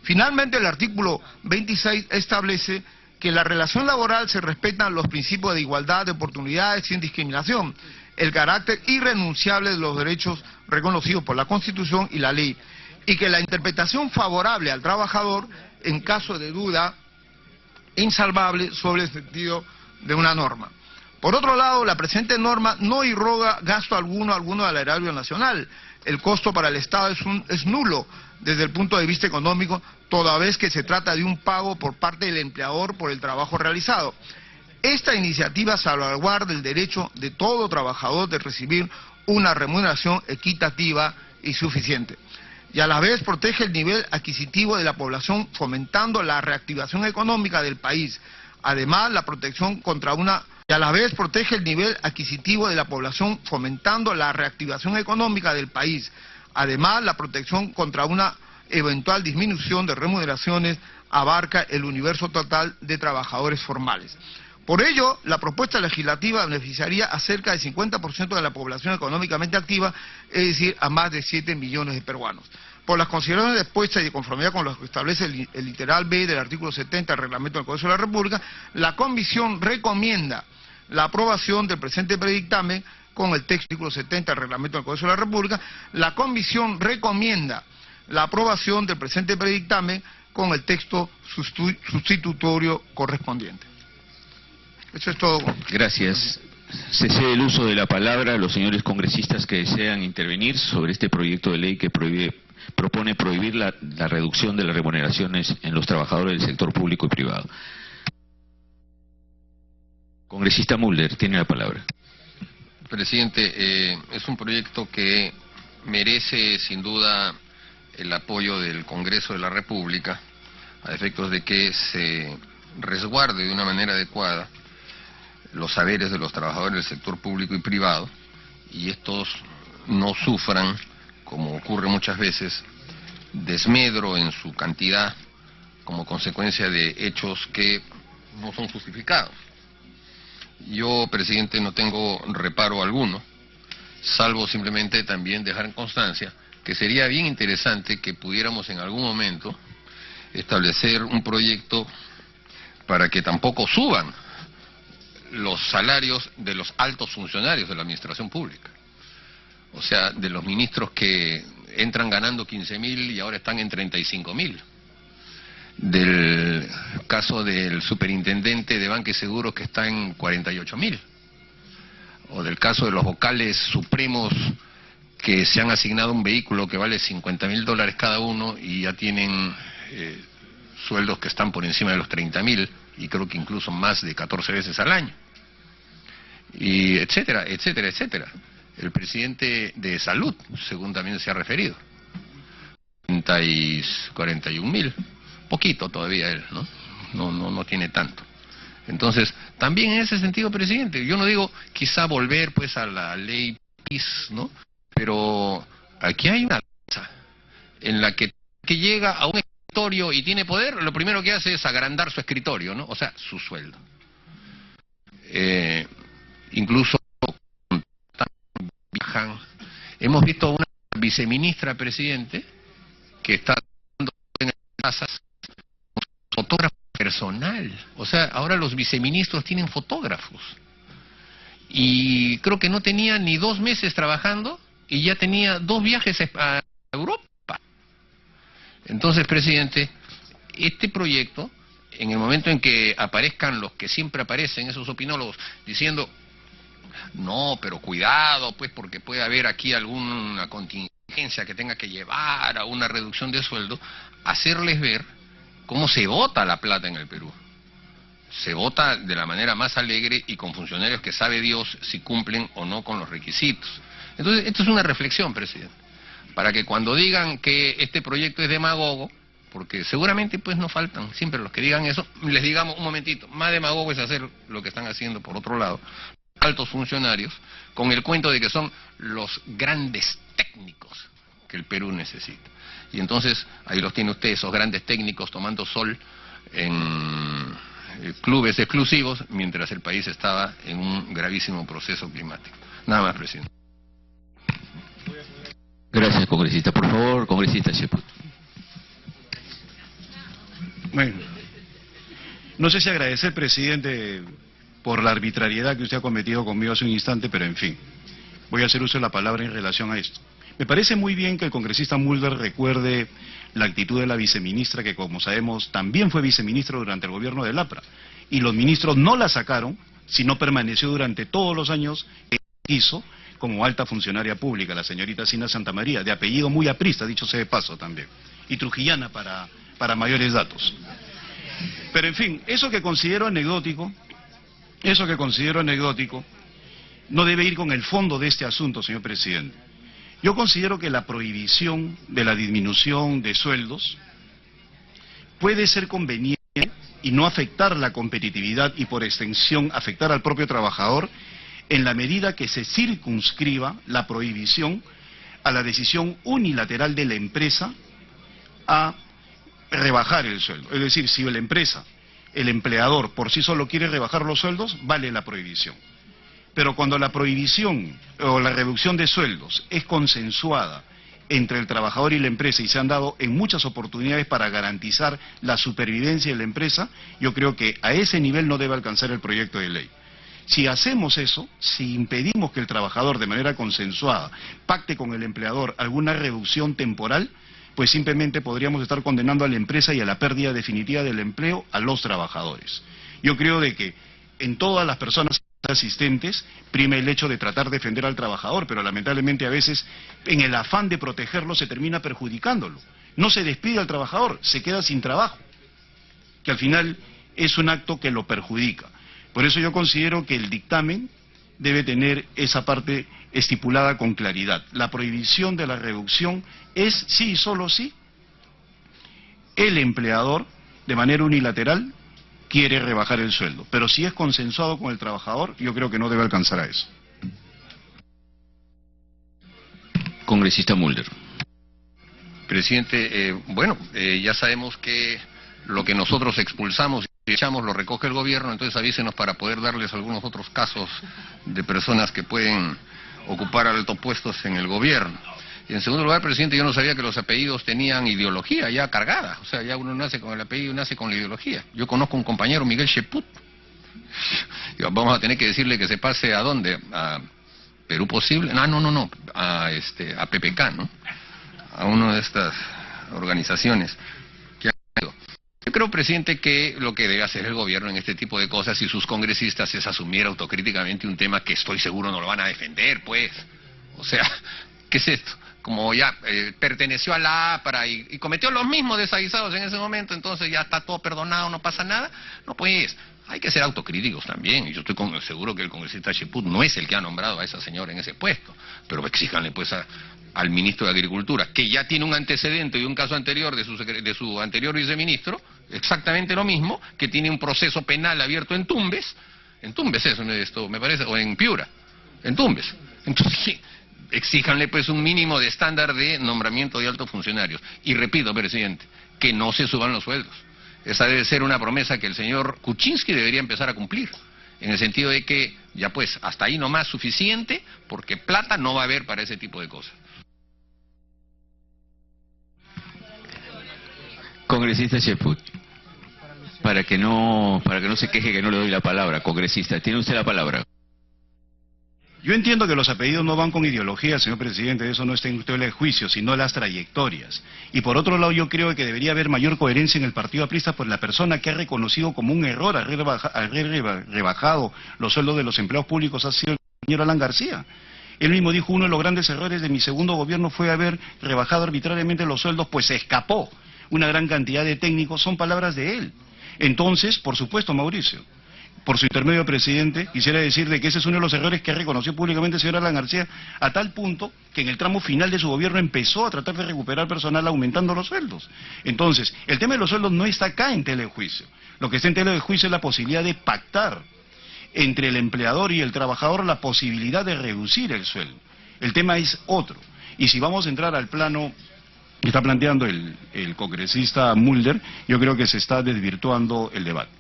Finalmente, el artículo 26 establece que en la relación laboral se respetan los principios de igualdad de oportunidades sin discriminación, el carácter irrenunciable de los derechos reconocidos por la Constitución y la ley, y que la interpretación favorable al trabajador en caso de duda insalvable sobre el sentido de una norma. Por otro lado, la presente norma no irroga gasto alguno del erario nacional. El costo para el Estado es nulo desde el punto de vista económico, toda vez que se trata de un pago por parte del empleador por el trabajo realizado. Esta iniciativa salvaguarda el derecho de todo trabajador de recibir una remuneración equitativa y suficiente. Y a la vez protege el nivel adquisitivo de la población, fomentando la reactivación económica del país. Además, la protección contra una eventual disminución de remuneraciones abarca el universo total de trabajadores formales. Por ello, la propuesta legislativa beneficiaría a cerca del 50% de la población económicamente activa, es decir, a más de 7 millones de peruanos. Por las consideraciones expuestas y de conformidad con lo que establece el literal B del artículo 70 del Reglamento del Congreso de la República, la Comisión recomienda la aprobación del presente predictamen con el texto del artículo 70 del Reglamento del Congreso de la República. La Comisión recomienda la aprobación del presente predictamen con el texto sustitutorio correspondiente. Eso es todo. Gracias. Se cede el uso de la palabra a los señores congresistas que desean intervenir sobre este proyecto de ley que propone prohibir la reducción de las remuneraciones en los trabajadores del sector público y privado. Congresista Mulder, tiene la palabra. Presidente, es un proyecto que merece sin duda el apoyo del Congreso de la República, a efectos de que se resguarde de una manera adecuada los saberes de los trabajadores del sector público y privado, y estos no sufran, como ocurre muchas veces, desmedro en su cantidad como consecuencia de hechos que no son justificados. Yo, presidente, no tengo reparo alguno, salvo simplemente también dejar en constancia que sería bien interesante que pudiéramos en algún momento establecer un proyecto para que tampoco suban los salarios de los altos funcionarios de la administración pública. O sea, de los ministros que entran ganando 15.000 y ahora están en 35.000. Del caso del superintendente de Banca y Seguros que está en 48.000. O del caso de los vocales supremos que se han asignado un vehículo que vale $50.000 cada uno y ya tienen sueldos que están por encima de los 30.000 y creo que incluso más de 14 veces al año. Y etcétera, etcétera, etcétera. El presidente de Salud, según también se ha referido, 41.000, poquito todavía él, ¿no? No tiene tanto. Entonces, también en ese sentido, presidente, yo no digo quizá volver pues a la ley PIS, ¿no? Pero aquí hay una cosa en la que llega a un escritorio y tiene poder, lo primero que hace es agrandar su escritorio, ¿no? O sea, su sueldo. Incluso viajan. Hemos visto a una viceministra, presidente, que está dando en casas fotógrafo personal. O sea, ahora los viceministros tienen fotógrafos. Y creo que no tenía ni 2 meses trabajando y ya tenía 2 viajes a Europa. Entonces, presidente, este proyecto, en el momento en que aparezcan los que siempre aparecen, esos opinólogos, diciendo, no, pero cuidado, pues, porque puede haber aquí alguna contingencia que tenga que llevar a una reducción de sueldo, hacerles ver cómo se vota la plata en el Perú. Se vota de la manera más alegre y con funcionarios que sabe Dios si cumplen o no con los requisitos. Entonces, esto es una reflexión, presidente, para que cuando digan que este proyecto es demagogo, porque seguramente pues no faltan siempre los que digan eso, les digamos un momentito, más demagogo es hacer lo que están haciendo por otro lado, altos funcionarios, con el cuento de que son los grandes técnicos que el Perú necesita. Y entonces ahí los tiene usted, esos grandes técnicos tomando sol en clubes exclusivos, mientras el país estaba en un gravísimo proceso climático. Nada más, presidente. Gracias, congresista. Por favor, congresista Cheput. Bueno, no sé si agradecer, presidente, por la arbitrariedad que usted ha cometido conmigo hace un instante, pero en fin, voy a hacer uso de la palabra en relación a esto. Me parece muy bien que el congresista Mulder recuerde la actitud de la viceministra, que como sabemos también fue viceministro durante el gobierno de Lapra, y los ministros no la sacaron, sino permaneció durante todos los años que hizo como alta funcionaria pública, la señorita Sina Santamaría, de apellido muy aprista, dicho sea de paso también, y trujillana para mayores datos. Pero en fin, eso que considero anecdótico, no debe ir con el fondo de este asunto, señor presidente. Yo considero que la prohibición de la disminución de sueldos puede ser conveniente y no afectar la competitividad y por extensión afectar al propio trabajador en la medida que se circunscriba la prohibición a la decisión unilateral de la empresa a rebajar el sueldo. Es decir, si la empresa, el empleador por sí solo quiere rebajar los sueldos, vale la prohibición. Pero cuando la prohibición o la reducción de sueldos es consensuada entre el trabajador y la empresa y se han dado en muchas oportunidades para garantizar la supervivencia de la empresa, yo creo que a ese nivel no debe alcanzar el proyecto de ley. Si hacemos eso, si impedimos que el trabajador de manera consensuada pacte con el empleador alguna reducción temporal, pues simplemente podríamos estar condenando a la empresa y a la pérdida definitiva del empleo a los trabajadores. Yo creo de que en todas las personas asistentes prima el hecho de tratar de defender al trabajador, pero lamentablemente a veces en el afán de protegerlo se termina perjudicándolo. No se despide al trabajador, se queda sin trabajo, que al final es un acto que lo perjudica. Por eso yo considero que el dictamen debe tener esa parte estipulada con claridad. La prohibición de la reducción es sí y solo sí el empleador de manera unilateral quiere rebajar el sueldo, pero si es consensuado con el trabajador, yo creo que no debe alcanzar a eso. Congresista Mulder. Presidente, ya sabemos que lo que nosotros expulsamos y echamos lo recoge el gobierno, entonces avísenos para poder darles algunos otros casos de personas que pueden ocupar altos puestos en el gobierno. Y en segundo lugar, presidente, yo no sabía que los apellidos tenían ideología ya cargada. O sea, ya uno nace con el apellido y nace con la ideología. Yo conozco un compañero, Miguel Cheput. Vamos a tener que decirle que se pase ¿a dónde? ¿A Perú Posible? No. A PPK, ¿no? A una de estas organizaciones. Yo creo, presidente, que lo que debe hacer el gobierno en este tipo de cosas y sus congresistas es asumir autocríticamente un tema que estoy seguro no lo van a defender, pues. O sea, ¿qué es esto? Como ya perteneció a la APRA y cometió los mismos desaguisados en ese momento, entonces ya está todo perdonado, no pasa nada. No, pues, hay que ser autocríticos también. Y yo estoy seguro que el congresista Cheput no es el que ha nombrado a esa señora en ese puesto. Pero exíjanle, pues, al ministro de Agricultura, que ya tiene un antecedente y un caso anterior de su anterior viceministro, exactamente lo mismo, que tiene un proceso penal abierto en Tumbes esto me parece, o en Piura, en Tumbes. Entonces, exíjanle pues un mínimo de estándar de nombramiento de altos funcionarios. Y repito, presidente, que no se suban los sueldos. Esa debe ser una promesa que el señor Kuczynski debería empezar a cumplir, en el sentido de que ya pues hasta ahí nomás suficiente, porque plata no va a haber para ese tipo de cosas. Congresista Cheput, para que no se queje que no le doy la palabra, congresista, tiene usted la palabra. Yo entiendo que los apellidos no van con ideología, señor presidente, eso no está en el juicio, sino las trayectorias. Y por otro lado, yo creo que debería haber mayor coherencia en el partido aprista por la persona que ha reconocido como un error haber rebajado los sueldos de los empleados públicos ha sido el señor Alan García. Él mismo dijo, uno de los grandes errores de mi segundo gobierno fue haber rebajado arbitrariamente los sueldos, pues se escapó una gran cantidad de técnicos, son palabras de él. Entonces, por supuesto, Mauricio, por su intermedio, presidente, quisiera decirle que ese es uno de los errores que reconoció públicamente el señor Alan García, a tal punto que en el tramo final de su gobierno empezó a tratar de recuperar personal aumentando los sueldos. Entonces, el tema de los sueldos no está acá en tela de juicio. Lo que está en tela de juicio es la posibilidad de pactar entre el empleador y el trabajador la posibilidad de reducir el sueldo. El tema es otro. Y si vamos a entrar al plano que está planteando el congresista Mulder, yo creo que se está desvirtuando el debate.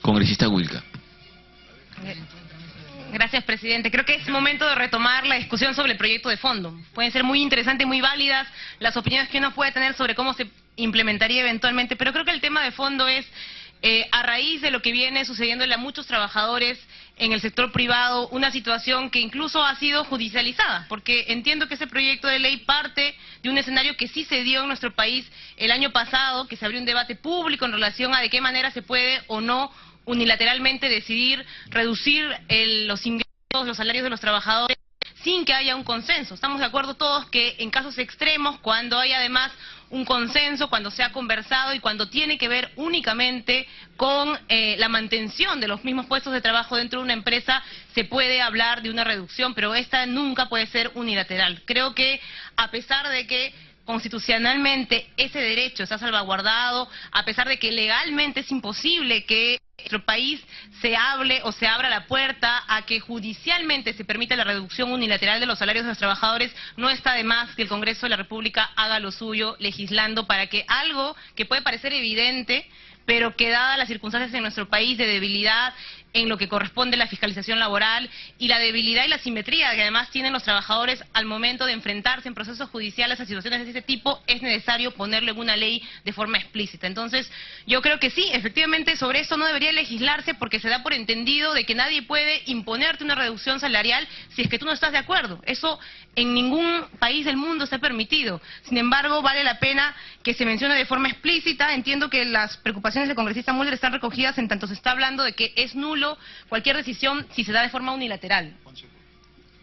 Congresista Wilca. Gracias, presidente. Creo que es momento de retomar la discusión sobre el proyecto de fondo. Pueden ser muy interesantes, muy válidas las opiniones que uno puede tener sobre cómo se implementaría eventualmente, pero creo que el tema de fondo es, a raíz de lo que viene sucediéndole a muchos trabajadores en el sector privado, una situación que incluso ha sido judicializada, porque entiendo que ese proyecto de ley parte de un escenario que sí se dio en nuestro país el año pasado, que se abrió un debate público en relación a de qué manera se puede o no unilateralmente decidir reducir los ingresos, los salarios de los trabajadores sin que haya un consenso. Estamos de acuerdo todos que en casos extremos, cuando hay además un consenso, cuando se ha conversado y cuando tiene que ver únicamente con la mantención de los mismos puestos de trabajo dentro de una empresa, se puede hablar de una reducción, pero esta nunca puede ser unilateral. Creo que a pesar de que constitucionalmente ese derecho está salvaguardado, a pesar de que legalmente es imposible que nuestro país se hable o se abra la puerta a que judicialmente se permita la reducción unilateral de los salarios de los trabajadores, no está de más que el Congreso de la República haga lo suyo legislando para que algo que puede parecer evidente, pero que dadas las circunstancias en nuestro país de debilidad en lo que corresponde a la fiscalización laboral y la debilidad y la simetría que además tienen los trabajadores al momento de enfrentarse en procesos judiciales a situaciones de este tipo, es necesario ponerlo en una ley de forma explícita. Entonces, yo creo que sí, efectivamente sobre esto no debería legislarse porque se da por entendido de que nadie puede imponerte una reducción salarial si es que tú no estás de acuerdo. Eso en ningún país del mundo está permitido. Sin embargo, vale la pena que se mencione de forma explícita. Entiendo que las preocupaciones del congresista Mulder están recogidas en tanto se está hablando de que es nulo cualquier decisión si se da de forma unilateral.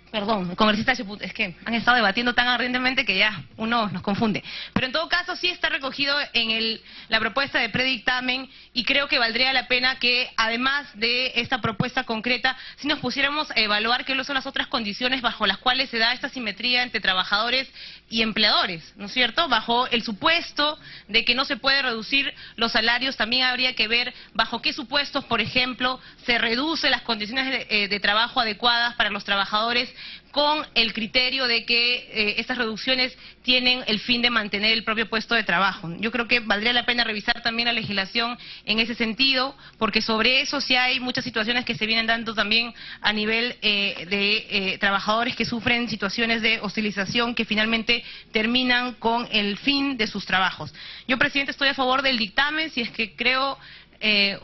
Perdón, congresista Cheput, es que han estado debatiendo tan ardientemente que ya uno nos confunde. Pero en todo caso sí está recogido en la propuesta de predictamen y creo que valdría la pena que además de esta propuesta concreta, si nos pusiéramos a evaluar qué son las otras condiciones bajo las cuales se da esta simetría entre trabajadores y empleadores, ¿no es cierto? Bajo el supuesto de que no se puede reducir los salarios, también habría que ver bajo qué supuestos, por ejemplo, se reduce las condiciones de trabajo adecuadas para los trabajadores con el criterio de que estas reducciones tienen el fin de mantener el propio puesto de trabajo. Yo creo que valdría la pena revisar también la legislación en ese sentido, porque sobre eso sí hay muchas situaciones que se vienen dando también a nivel de trabajadores que sufren situaciones de hostilización que finalmente terminan con el fin de sus trabajos. Yo, presidente, estoy a favor del dictamen. Si es que creo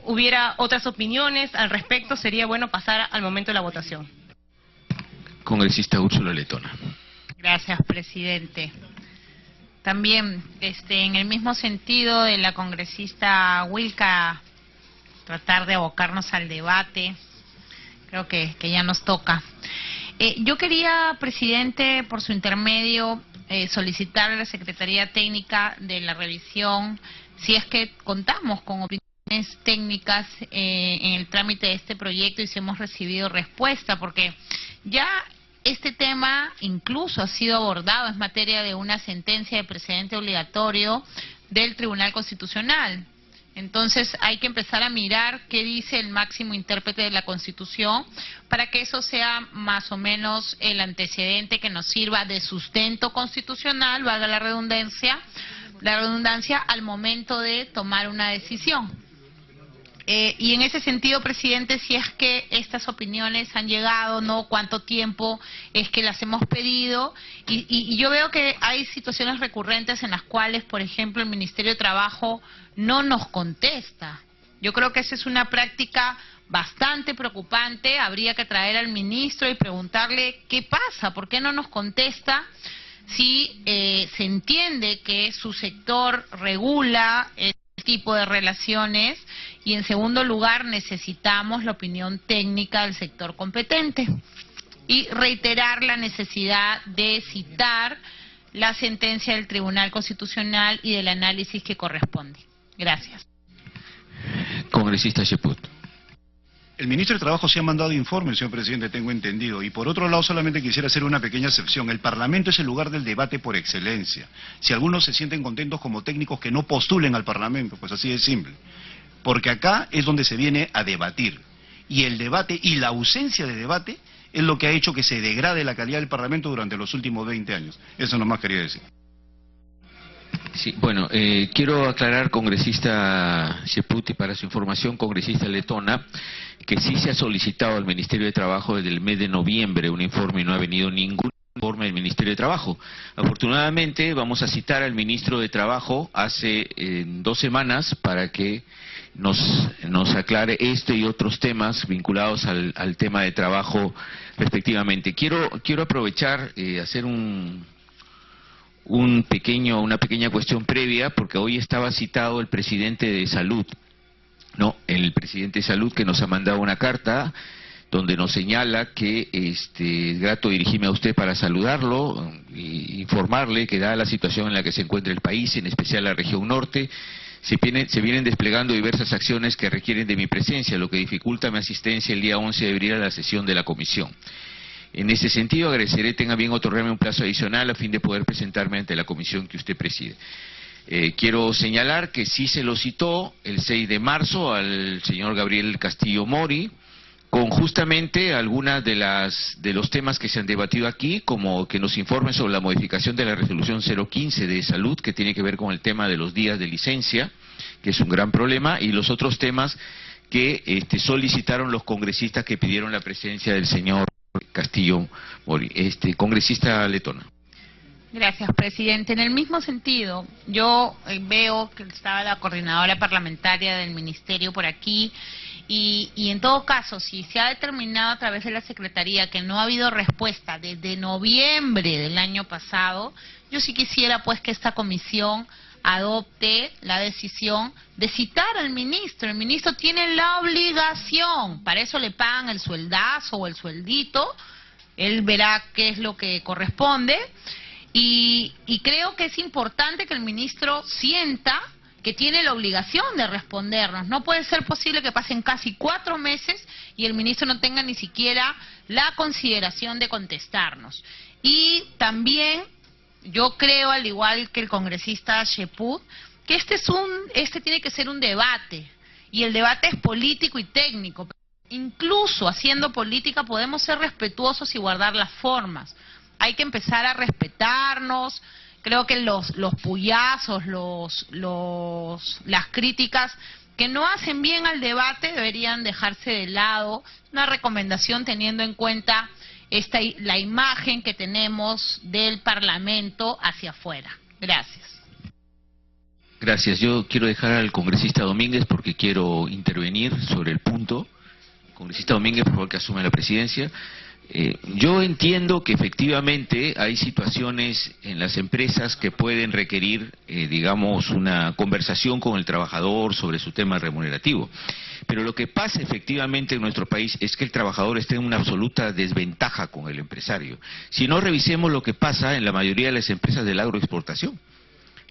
hubiera otras opiniones al respecto, sería bueno pasar al momento de la votación. Congresista Úrsula Letona. Gracias, presidente. También, en el mismo sentido de la congresista Wilca, tratar de abocarnos al debate, creo que ya nos toca. Yo quería, presidente, por su intermedio, solicitar a la Secretaría Técnica de la revisión, si es que contamos con opiniones técnicas en el trámite de este proyecto y si hemos recibido respuesta, porque ya este tema incluso ha sido abordado, es materia de una sentencia de precedente obligatorio del Tribunal Constitucional. Entonces hay que empezar a mirar qué dice el máximo intérprete de la Constitución para que eso sea más o menos el antecedente que nos sirva de sustento constitucional, valga la redundancia al momento de tomar una decisión. Y en ese sentido, presidente, si es que estas opiniones han llegado, ¿no? ¿Cuánto tiempo es que las hemos pedido? Y yo veo que hay situaciones recurrentes en las cuales, por ejemplo, el Ministerio de Trabajo no nos contesta. Yo creo que esa es una práctica bastante preocupante. Habría que traer al ministro y preguntarle qué pasa, por qué no nos contesta. Si se entiende que su sector regula este tipo de relaciones y en segundo lugar necesitamos la opinión técnica del sector competente y reiterar la necesidad de citar la sentencia del Tribunal Constitucional y del análisis que corresponde. Gracias. Congresista Cheput. El ministro de Trabajo sí ha mandado informes, señor presidente, tengo entendido. Y por otro lado, solamente quisiera hacer una pequeña excepción. El Parlamento es el lugar del debate por excelencia. Si algunos se sienten contentos como técnicos, que no postulen al Parlamento, pues así de simple. Porque acá es donde se viene a debatir. Y el debate y la ausencia de debate es lo que ha hecho que se degrade la calidad del Parlamento durante los últimos 20 años. Eso nomás quería decir. Sí, bueno, quiero aclarar, congresista Cheput, y para su información, congresista Letona, que sí se ha solicitado al Ministerio de Trabajo desde el mes de noviembre un informe y no ha venido ningún informe informe del Ministerio de Trabajo. Afortunadamente vamos a citar al Ministro de Trabajo hace 2 semanas para que nos aclare este y otros temas vinculados al tema de trabajo respectivamente. Quiero aprovechar, hacer una pequeña cuestión previa, porque hoy estaba citado el presidente de Salud, ¿no? El presidente de Salud, que nos ha mandado una carta donde nos señala que es grato dirigirme a usted para saludarlo e informarle que dada la situación en la que se encuentra el país, en especial la región norte, se vienen desplegando diversas acciones que requieren de mi presencia, lo que dificulta mi asistencia el día 11 de abril a la sesión de la comisión. En ese sentido, agradeceré tenga bien otorgarme un plazo adicional a fin de poder presentarme ante la comisión que usted preside. Quiero señalar que sí se lo citó el 6 de marzo al señor Gabriel Castillo Mori, con justamente algunas de los temas que se han debatido aquí, como que nos informen sobre la modificación de la resolución 015 de salud, que tiene que ver con el tema de los días de licencia, que es un gran problema, y los otros temas que solicitaron los congresistas que pidieron la presencia del señor Castillo Mori. Congresista Letona. Gracias, presidente. En el mismo sentido, yo veo que estaba la coordinadora parlamentaria del ministerio por aquí, y en todo caso, si se ha determinado a través de la Secretaría que no ha habido respuesta desde noviembre del año pasado, yo sí quisiera pues que esta comisión adopte la decisión de citar al ministro. El ministro tiene la obligación, para eso le pagan el sueldazo o el sueldito, él verá qué es lo que corresponde, y creo que es importante que el ministro sienta que tiene la obligación de respondernos. No puede ser posible que pasen casi 4 meses y el ministro no tenga ni siquiera la consideración de contestarnos. Y también yo creo, al igual que el congresista Sheput, que este tiene que ser un debate, y el debate es político y técnico. Incluso haciendo política podemos ser respetuosos y guardar las formas. Hay que empezar a respetarnos. Creo que los puyazos, las críticas que no hacen bien al debate deberían dejarse de lado. Una recomendación teniendo en cuenta la imagen que tenemos del Parlamento hacia afuera. Gracias. Gracias. Yo quiero dejar al congresista Domínguez porque quiero intervenir sobre el punto. Congresista Domínguez, por favor, que asume la presidencia. Yo entiendo que efectivamente hay situaciones en las empresas que pueden requerir, digamos, una conversación con el trabajador sobre su tema remunerativo. Pero lo que pasa efectivamente en nuestro país es que el trabajador está en una absoluta desventaja con el empresario. Si no, revisemos lo que pasa en la mayoría de las empresas de la agroexportación,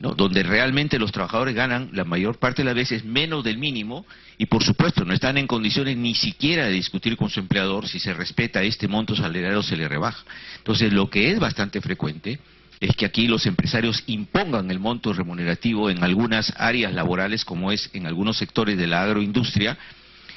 ¿no? Donde realmente los trabajadores ganan la mayor parte de las veces menos del mínimo y por supuesto no están en condiciones ni siquiera de discutir con su empleador si se respeta este monto salarial o se le rebaja. Entonces lo que es bastante frecuente es que aquí los empresarios impongan el monto remunerativo en algunas áreas laborales, como es en algunos sectores de la agroindustria,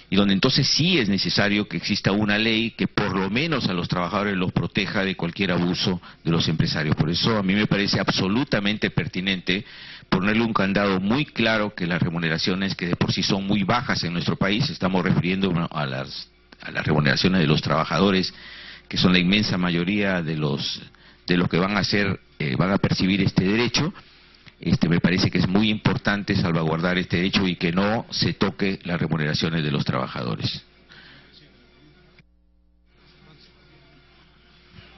y donde entonces sí es necesario que exista una ley que por lo menos a los trabajadores los proteja de cualquier abuso de los empresarios. Por eso a mí me parece absolutamente pertinente ponerle un candado muy claro que las remuneraciones, que de por sí son muy bajas en nuestro país, estamos refiriendo a las remuneraciones de los trabajadores, que son la inmensa mayoría de los que van a percibir este derecho. Me parece que es muy importante salvaguardar este derecho y que no se toque las remuneraciones de los trabajadores.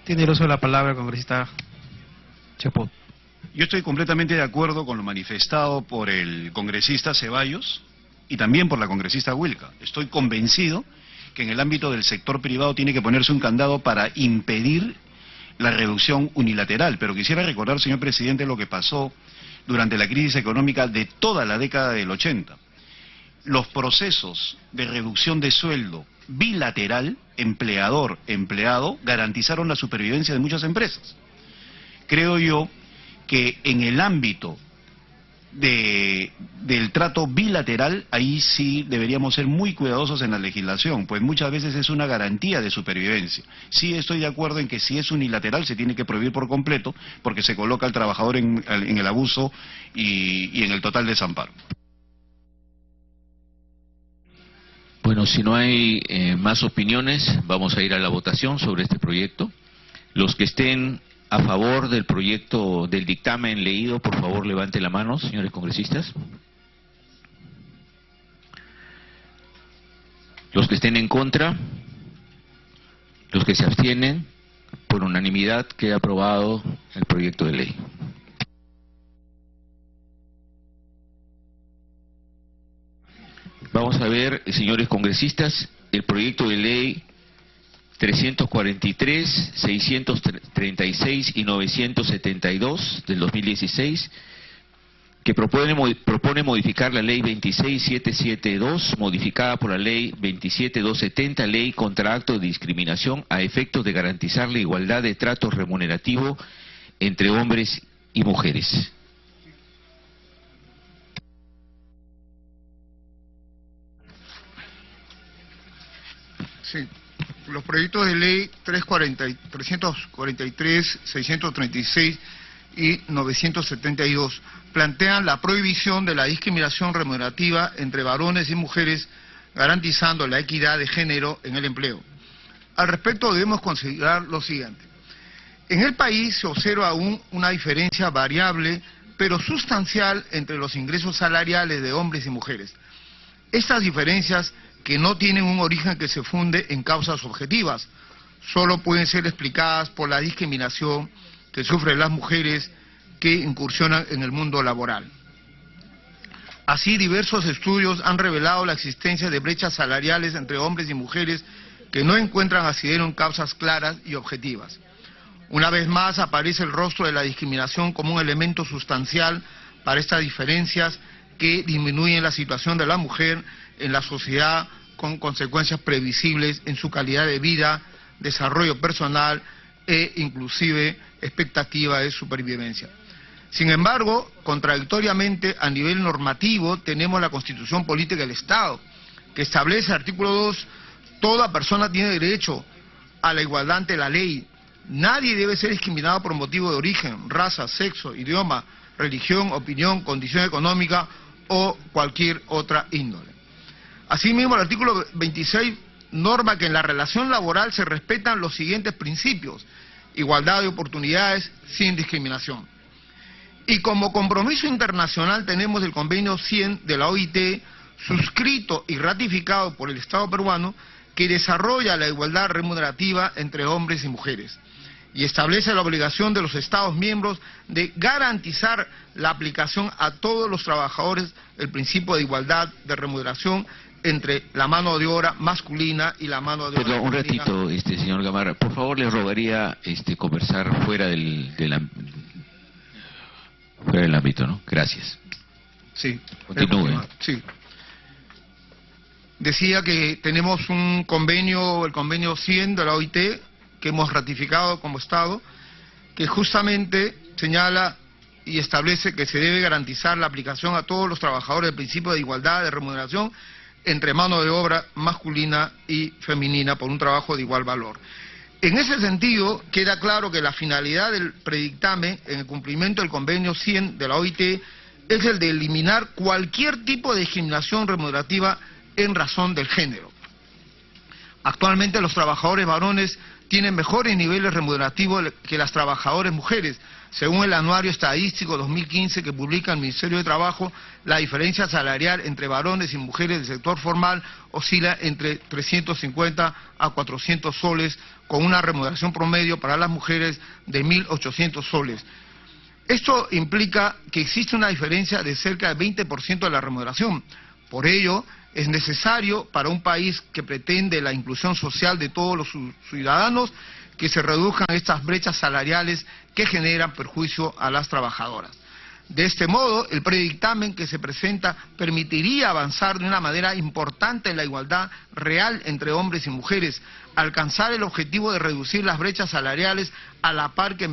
Tiene el uso de la palabra el congresista Chepot. Yo estoy completamente de acuerdo con lo manifestado por el congresista Ceballos y también por la congresista Wilca. Estoy convencido que en el ámbito del sector privado tiene que ponerse un candado para impedir la reducción unilateral. Pero quisiera recordar, señor presidente, lo que pasó durante la crisis económica de toda la década del 80. Los procesos de reducción de sueldo bilateral, empleador-empleado, garantizaron la supervivencia de muchas empresas. Creo yo que en el ámbito del trato bilateral, ahí sí deberíamos ser muy cuidadosos en la legislación, pues muchas veces es una garantía de supervivencia. Sí estoy de acuerdo en que si es unilateral se tiene que prohibir por completo, porque se coloca al trabajador en el abuso y en el total desamparo. Bueno, si no hay más opiniones, vamos a ir a la votación sobre este proyecto. Los que estén a favor del proyecto del dictamen leído, por favor levante la mano, señores congresistas. Los que estén en contra, los que se abstienen, por unanimidad queda aprobado el proyecto de ley. Vamos a ver, señores congresistas, el proyecto de ley 343, 636 y 972 del 2016, que propone modificar la ley 26772, modificada por la ley 27270, ley contra actos de discriminación a efectos de garantizar la igualdad de trato remunerativo entre hombres y mujeres. Sí. Los proyectos de ley 343, 636 y 972 plantean la prohibición de la discriminación remunerativa entre varones y mujeres, garantizando la equidad de género en el empleo. Al respecto debemos considerar lo siguiente. En el país se observa aún una diferencia variable, pero sustancial, entre los ingresos salariales de hombres y mujeres. Estas diferencias, que no tienen un origen que se funde en causas objetivas, solo pueden ser explicadas por la discriminación que sufren las mujeres que incursionan en el mundo laboral. Así, diversos estudios han revelado la existencia de brechas salariales entre hombres y mujeres que no encuentran asidero en causas claras y objetivas. Una vez más aparece el rostro de la discriminación como un elemento sustancial para estas diferencias que disminuyen la situación de la mujer en la sociedad, con consecuencias previsibles en su calidad de vida, desarrollo personal e inclusive expectativa de supervivencia. Sin embargo, contradictoriamente, a nivel normativo, tenemos la Constitución Política del Estado, que establece, artículo 2, toda persona tiene derecho a la igualdad ante la ley. Nadie debe ser discriminado por motivo de origen, raza, sexo, idioma, religión, opinión, condición económica o cualquier otra índole. Asimismo, el artículo 26 norma que en la relación laboral se respetan los siguientes principios: igualdad de oportunidades sin discriminación. Y como compromiso internacional tenemos el convenio 100 de la OIT, suscrito y ratificado por el Estado peruano, que desarrolla la igualdad remunerativa entre hombres y mujeres, y establece la obligación de los Estados miembros de garantizar la aplicación a todos los trabajadores del principio de igualdad de remuneración entre la mano de obra masculina y la mano de obra femenina. Un ratito, señor Gamarra, por favor le rogaría conversar fuera del ámbito, ¿no? Gracias. Sí. Continúe. Sí. Decía que tenemos un convenio, el convenio 100 de la OIT, que hemos ratificado como Estado, que justamente señala y establece que se debe garantizar la aplicación a todos los trabajadores del principio de igualdad de remuneración entre mano de obra masculina y femenina por un trabajo de igual valor. En ese sentido, queda claro que la finalidad del predictamen, en el cumplimiento del convenio 100 de la OIT, es el de eliminar cualquier tipo de discriminación remunerativa en razón del género. Actualmente los trabajadores varones tienen mejores niveles remunerativos que las trabajadoras mujeres. Según el anuario estadístico 2015 que publica el Ministerio de Trabajo, la diferencia salarial entre varones y mujeres del sector formal oscila entre 350 a 400 soles, con una remuneración promedio para las mujeres de 1.800 soles. Esto implica que existe una diferencia de cerca del 20% de la remuneración. Por ello, es necesario para un país que pretende la inclusión social de todos los ciudadanos que se reduzcan estas brechas salariales que generan perjuicio a las trabajadoras. De este modo, el predictamen que se presenta permitiría avanzar de una manera importante en la igualdad real entre hombres y mujeres, alcanzar el objetivo de reducir las brechas salariales a la par que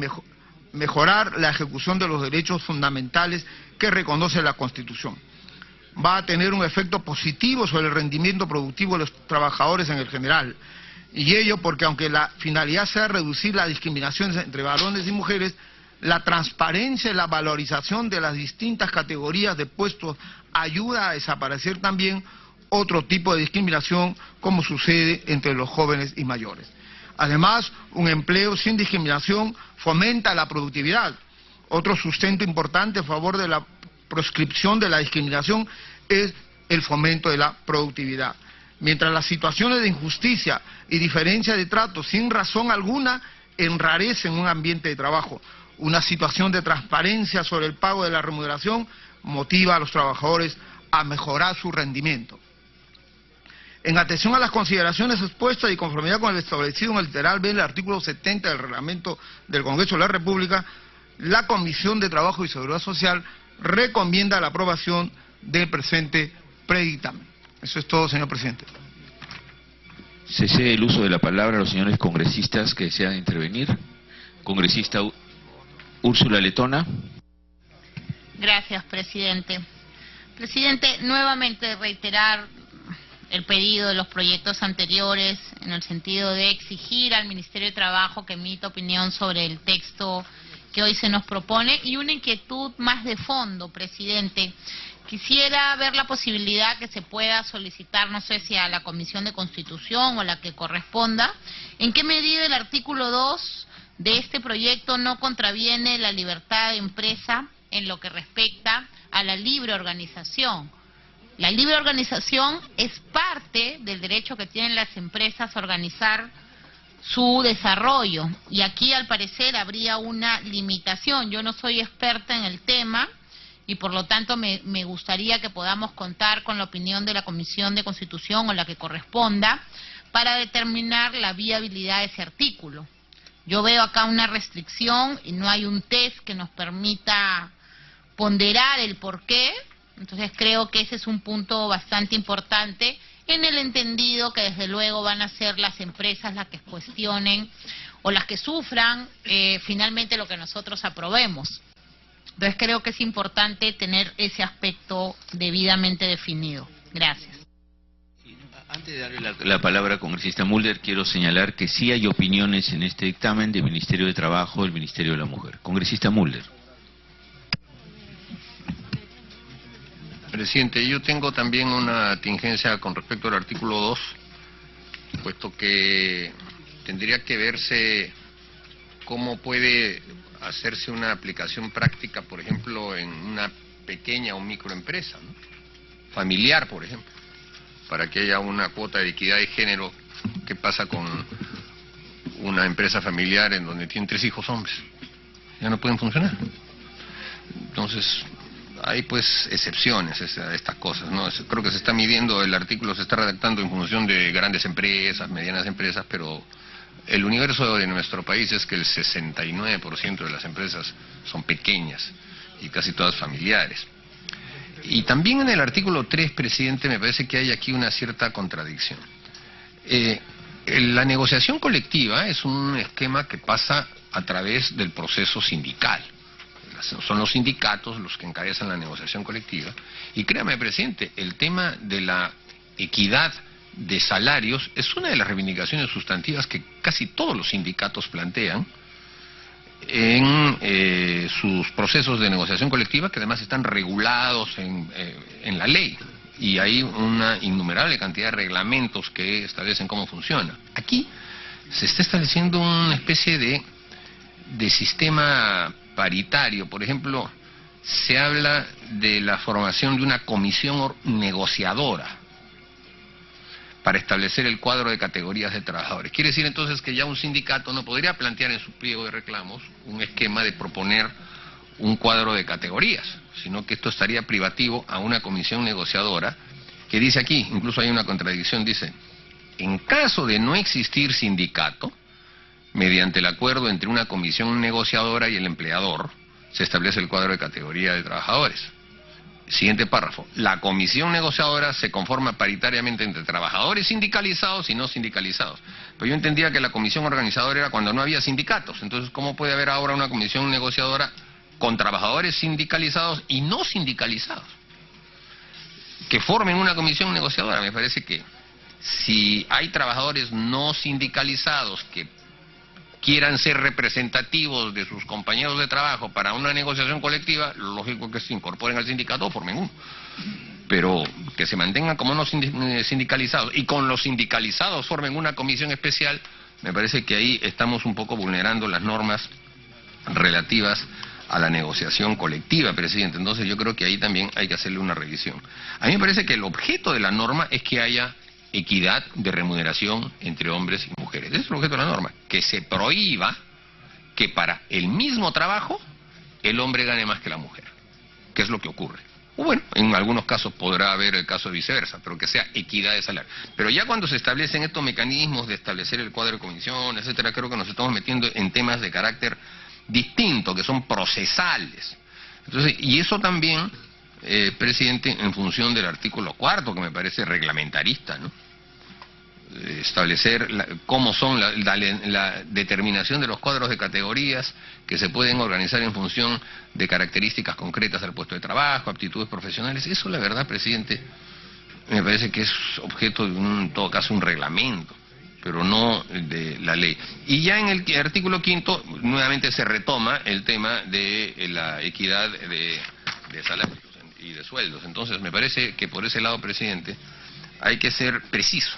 mejorar la ejecución de los derechos fundamentales que reconoce la Constitución. Va a tener un efecto positivo sobre el rendimiento productivo de los trabajadores en el general. Y ello porque, aunque la finalidad sea reducir las discriminaciones entre varones y mujeres, la transparencia y la valorización de las distintas categorías de puestos ayuda a desaparecer también otro tipo de discriminación, como sucede entre los jóvenes y mayores. Además, un empleo sin discriminación fomenta la productividad. Otro sustento importante a favor de la proscripción de la discriminación es el fomento de la productividad. Mientras las situaciones de injusticia y diferencia de trato sin razón alguna enrarecen un ambiente de trabajo, una situación de transparencia sobre el pago de la remuneración motiva a los trabajadores a mejorar su rendimiento. En atención a las consideraciones expuestas y conformidad con el establecido en el literal B del artículo 70 del Reglamento del Congreso de la República, la Comisión de Trabajo y Seguridad Social recomienda la aprobación del presente predictamen. Eso es todo, señor presidente. Se cede el uso de la palabra a los señores congresistas que desean intervenir. Congresista Úrsula Letona. Gracias, presidente. Presidente, nuevamente reiterar el pedido de los proyectos anteriores en el sentido de exigir al Ministerio de Trabajo que emita opinión sobre el texto que hoy se nos propone y una inquietud más de fondo, presidente. Quisiera ver la posibilidad que se pueda solicitar, no sé si a la Comisión de Constitución o la que corresponda, en qué medida el artículo 2 de este proyecto no contraviene la libertad de empresa en lo que respecta a la libre organización. La libre organización es parte del derecho que tienen las empresas a organizar su desarrollo y aquí al parecer habría una limitación. Yo no soy experta en el tema y por lo tanto me gustaría que podamos contar con la opinión de la Comisión de Constitución o la que corresponda para determinar la viabilidad de ese artículo. Yo veo acá una restricción y no hay un test que nos permita ponderar el porqué. Entonces creo que ese es un punto bastante importante en el entendido que desde luego van a ser las empresas las que cuestionen o las que sufran finalmente lo que nosotros aprobemos. Entonces creo que es importante tener ese aspecto debidamente definido. Gracias. Antes de darle la palabra al congresista Mulder, quiero señalar que sí hay opiniones en este dictamen del Ministerio de Trabajo y del Ministerio de la Mujer. Congresista Mulder. Presidente, yo tengo también una tingencia con respecto al artículo 2, puesto que tendría que verse cómo puede hacerse una aplicación práctica, por ejemplo, en una pequeña o microempresa, ¿no? Familiar, por ejemplo, para que haya una cuota de equidad de género. ¿Qué pasa con una empresa familiar en donde tienen 3 hijos hombres? Ya no pueden funcionar. Entonces, hay pues excepciones a estas cosas, ¿no? Creo que se está midiendo, el artículo se está redactando en función de grandes empresas, medianas empresas, pero el universo de nuestro país es que el 69% de las empresas son pequeñas y casi todas familiares. Y también en el artículo 3, presidente, me parece que hay aquí una cierta contradicción. La negociación colectiva es un esquema que pasa a través del proceso sindical. Son los sindicatos los que encabezan la negociación colectiva. Y créame, presidente, el tema de la equidad de salarios es una de las reivindicaciones sustantivas que casi todos los sindicatos plantean en sus procesos de negociación colectiva, que además están regulados en la ley. Y hay una innumerable cantidad de reglamentos que establecen cómo funciona. Aquí se está estableciendo una especie de sistema paritario. Por ejemplo, se habla de la formación de una comisión negociadora para establecer el cuadro de categorías de trabajadores. Quiere decir entonces que ya un sindicato no podría plantear en su pliego de reclamos un esquema de proponer un cuadro de categorías, sino que esto estaría privativo a una comisión negociadora que dice aquí, incluso hay una contradicción, dice, en caso de no existir sindicato, mediante el acuerdo entre una comisión negociadora y el empleador, se establece el cuadro de categoría de trabajadores. Siguiente párrafo. La comisión negociadora se conforma paritariamente entre trabajadores sindicalizados y no sindicalizados. Pero yo entendía que la comisión organizadora era cuando no había sindicatos. Entonces, ¿cómo puede haber ahora una comisión negociadora con trabajadores sindicalizados y no sindicalizados? Que formen una comisión negociadora. Me parece que si hay trabajadores no sindicalizados que quieran ser representativos de sus compañeros de trabajo para una negociación colectiva, lo lógico es que se incorporen al sindicato o formen uno. Pero que se mantengan como no sindicalizados y con los sindicalizados formen una comisión especial, me parece que ahí estamos un poco vulnerando las normas relativas a la negociación colectiva, presidente. Entonces yo creo que ahí también hay que hacerle una revisión. A mí me parece que el objeto de la norma es que haya equidad de remuneración entre hombres y mujeres. Ese es el objeto de la norma, que se prohíba que para el mismo trabajo el hombre gane más que la mujer, que es lo que ocurre. O bueno, en algunos casos podrá haber el caso de viceversa, pero que sea equidad de salario. Pero ya cuando se establecen estos mecanismos de establecer el cuadro de comisión, etcétera, creo que nos estamos metiendo en temas de carácter distinto, que son procesales. Entonces, y eso también, presidente, en función del artículo 4, que me parece reglamentarista, ¿no? Establecer cómo son la determinación de los cuadros de categorías que se pueden organizar en función de características concretas del puesto de trabajo, aptitudes profesionales. Eso, la verdad, presidente, me parece que es objeto de en todo caso, un reglamento, pero no de la ley. Y ya en el artículo 5, nuevamente se retoma el tema de la equidad de salarios y de sueldos. Entonces, me parece que por ese lado, presidente, hay que ser preciso.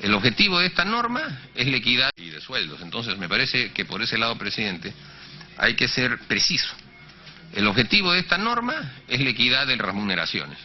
El objetivo de esta norma es la equidad y de sueldos. Entonces, me parece que por ese lado, presidente, hay que ser preciso. El objetivo de esta norma es la equidad de remuneraciones.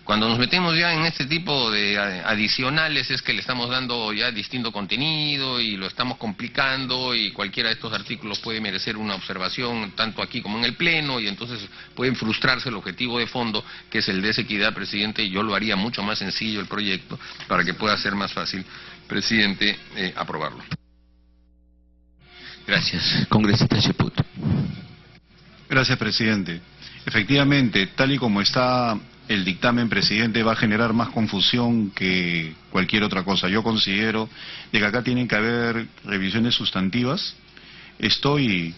Cuando nos metemos ya en este tipo de adicionales es que le estamos dando ya distinto contenido y lo estamos complicando, y cualquiera de estos artículos puede merecer una observación tanto aquí como en el Pleno, y entonces pueden frustrarse el objetivo de fondo, que es el de esa equidad, presidente, y yo lo haría mucho más sencillo el proyecto para que pueda ser más fácil, presidente, aprobarlo. Gracias. Congresista Cheput. Gracias, presidente. Efectivamente, tal y como está el dictamen, presidente, va a generar más confusión que cualquier otra cosa. Yo considero de que acá tienen que haber revisiones sustantivas. Estoy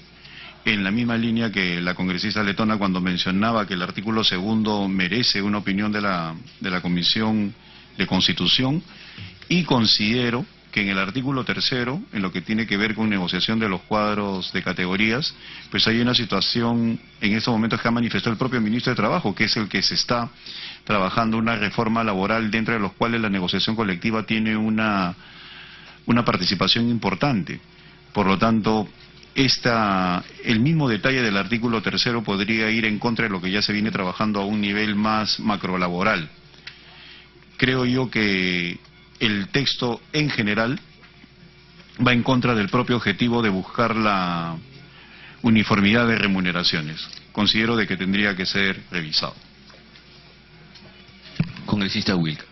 en la misma línea que la congresista letona cuando mencionaba que el artículo 2 merece una opinión de la Comisión de Constitución, y considero que en el artículo 3, en lo que tiene que ver con negociación de los cuadros de categorías, pues hay una situación en estos momentos que ha manifestado el propio ministro de Trabajo, que es el que se está trabajando una reforma laboral dentro de los cuales la negociación colectiva tiene una participación importante. Por lo tanto, el mismo detalle del artículo 3 podría ir en contra de lo que ya se viene trabajando a un nivel más macrolaboral. Creo yo que el texto en general va en contra del propio objetivo de buscar la uniformidad de remuneraciones. Considero de que tendría que ser revisado. Congresista Wilca.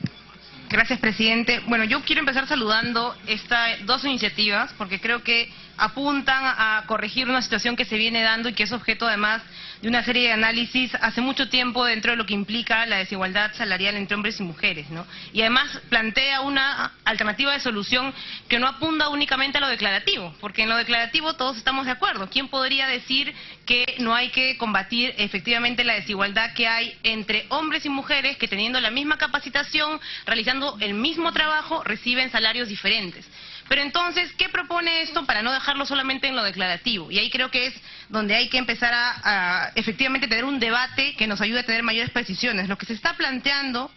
Gracias, presidente. Bueno, yo quiero empezar saludando estas dos iniciativas porque creo que apuntan a corregir una situación que se viene dando y que es objeto además de una serie de análisis hace mucho tiempo dentro de lo que implica la desigualdad salarial entre hombres y mujeres, ¿no? Y además plantea una alternativa de solución que no apunta únicamente a lo declarativo, porque en lo declarativo todos estamos de acuerdo. ¿Quién podría decir que no hay que combatir efectivamente la desigualdad que hay entre hombres y mujeres que teniendo la misma capacitación, realizando el mismo trabajo, reciben salarios diferentes? Pero entonces, ¿qué propone esto para no dejarlo solamente en lo declarativo? Y ahí creo que es donde hay que empezar a efectivamente tener un debate que nos ayude a tener mayores precisiones. Lo que se está planteando,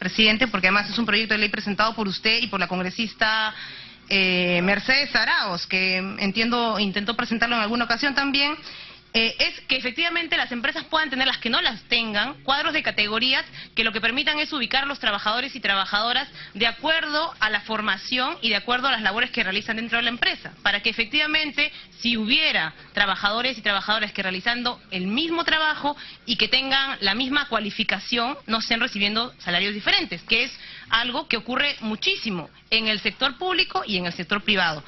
presidente, porque además es un proyecto de ley presentado por usted y por la congresista Mercedes Arauz, que entiendo intentó presentarlo en alguna ocasión también, es que efectivamente las empresas puedan tener, las que no las tengan, cuadros de categorías que lo que permitan es ubicar a los trabajadores y trabajadoras de acuerdo a la formación y de acuerdo a las labores que realizan dentro de la empresa, para que efectivamente si hubiera trabajadores y trabajadoras que realizando el mismo trabajo y que tengan la misma cualificación no estén recibiendo salarios diferentes, que es algo que ocurre muchísimo en el sector público y en el sector privado.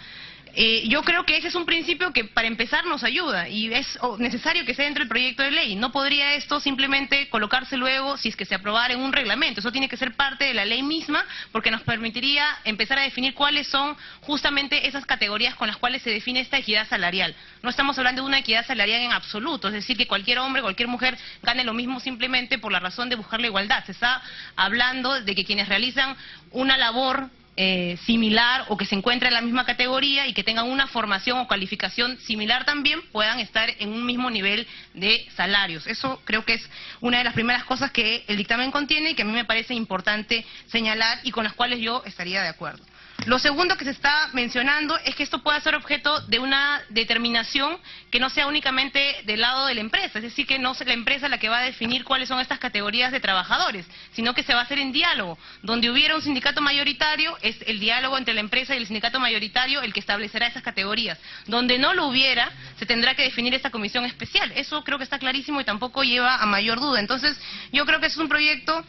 Yo creo que ese es un principio que para empezar nos ayuda y es necesario que sea dentro del proyecto de ley. No podría esto simplemente colocarse luego si es que se aprobara en un reglamento. Eso tiene que ser parte de la ley misma porque nos permitiría empezar a definir cuáles son justamente esas categorías con las cuales se define esta equidad salarial. No estamos hablando de una equidad salarial en absoluto, es decir, que cualquier hombre, cualquier mujer gane lo mismo simplemente por la razón de buscar la igualdad. Se está hablando de que quienes realizan una labor similar o que se encuentra en la misma categoría y que tengan una formación o calificación similar también puedan estar en un mismo nivel de salarios. Eso creo que es una de las primeras cosas que el dictamen contiene y que a mí me parece importante señalar y con las cuales yo estaría de acuerdo. Lo segundo que se está mencionando es que esto pueda ser objeto de una determinación que no sea únicamente del lado de la empresa, es decir, que no sea la empresa la que va a definir cuáles son estas categorías de trabajadores, sino que se va a hacer en diálogo. Donde hubiera un sindicato mayoritario, es el diálogo entre la empresa y el sindicato mayoritario el que establecerá esas categorías. Donde no lo hubiera, se tendrá que definir esta comisión especial. Eso creo que está clarísimo y tampoco lleva a mayor duda. Entonces, yo creo que es un proyecto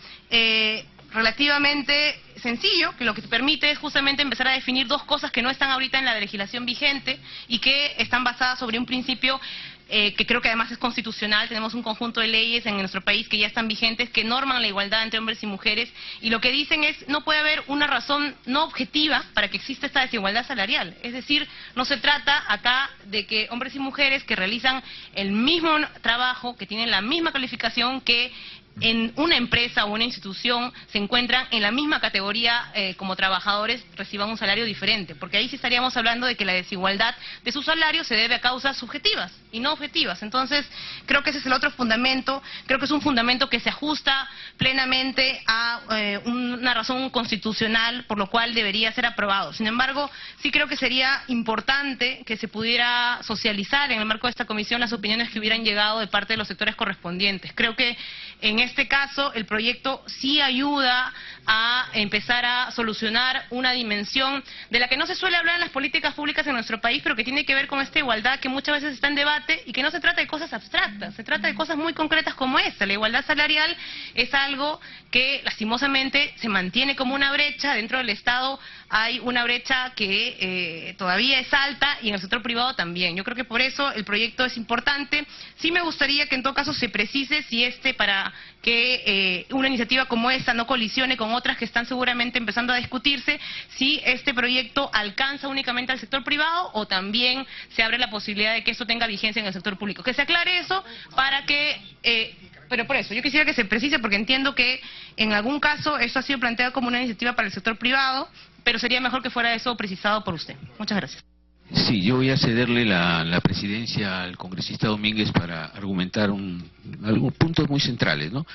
relativamente sencillo, que lo que te permite es justamente empezar a definir dos cosas que no están ahorita en la legislación vigente y que están basadas sobre un principio que creo que además es constitucional. Tenemos un conjunto de leyes en nuestro país que ya están vigentes, que norman la igualdad entre hombres y mujeres, y lo que dicen es no puede haber una razón no objetiva para que exista esta desigualdad salarial. Es decir, no se trata acá de que hombres y mujeres que realizan el mismo trabajo, que tienen la misma calificación, que en una empresa o una institución se encuentran en la misma categoría como trabajadores, reciban un salario diferente, porque ahí sí estaríamos hablando de que la desigualdad de su salario se debe a causas subjetivas y no objetivas. Entonces, creo que ese es el otro fundamento. Creo que es un fundamento que se ajusta plenamente a una razón constitucional, por lo cual debería ser aprobado. Sin embargo, sí creo que sería importante que se pudiera socializar en el marco de esta comisión las opiniones que hubieran llegado de parte de los sectores correspondientes. Creo que en este caso el proyecto sí ayuda a empezar a solucionar una dimensión de la que no se suele hablar en las políticas públicas en nuestro país, pero que tiene que ver con esta igualdad que muchas veces está en debate y que no se trata de cosas abstractas, se trata de cosas muy concretas como esta. La igualdad salarial es algo que lastimosamente se mantiene como una brecha. Dentro del Estado hay una brecha que todavía es alta y en el sector privado también. Yo creo que por eso el proyecto es importante. Sí me gustaría que en todo caso se precise si para que una iniciativa como esta no colisione con otras que están seguramente empezando a discutirse, si este proyecto alcanza únicamente al sector privado o también se abre la posibilidad de que esto tenga vigencia en el sector público. Que se aclare eso para que... pero por eso, yo quisiera que se precise, porque entiendo que en algún caso esto ha sido planteado como una iniciativa para el sector privado, pero sería mejor que fuera eso precisado por usted. Muchas gracias. Sí, yo voy a cederle la presidencia al congresista Domínguez para argumentar algunos puntos muy centrales, ¿no?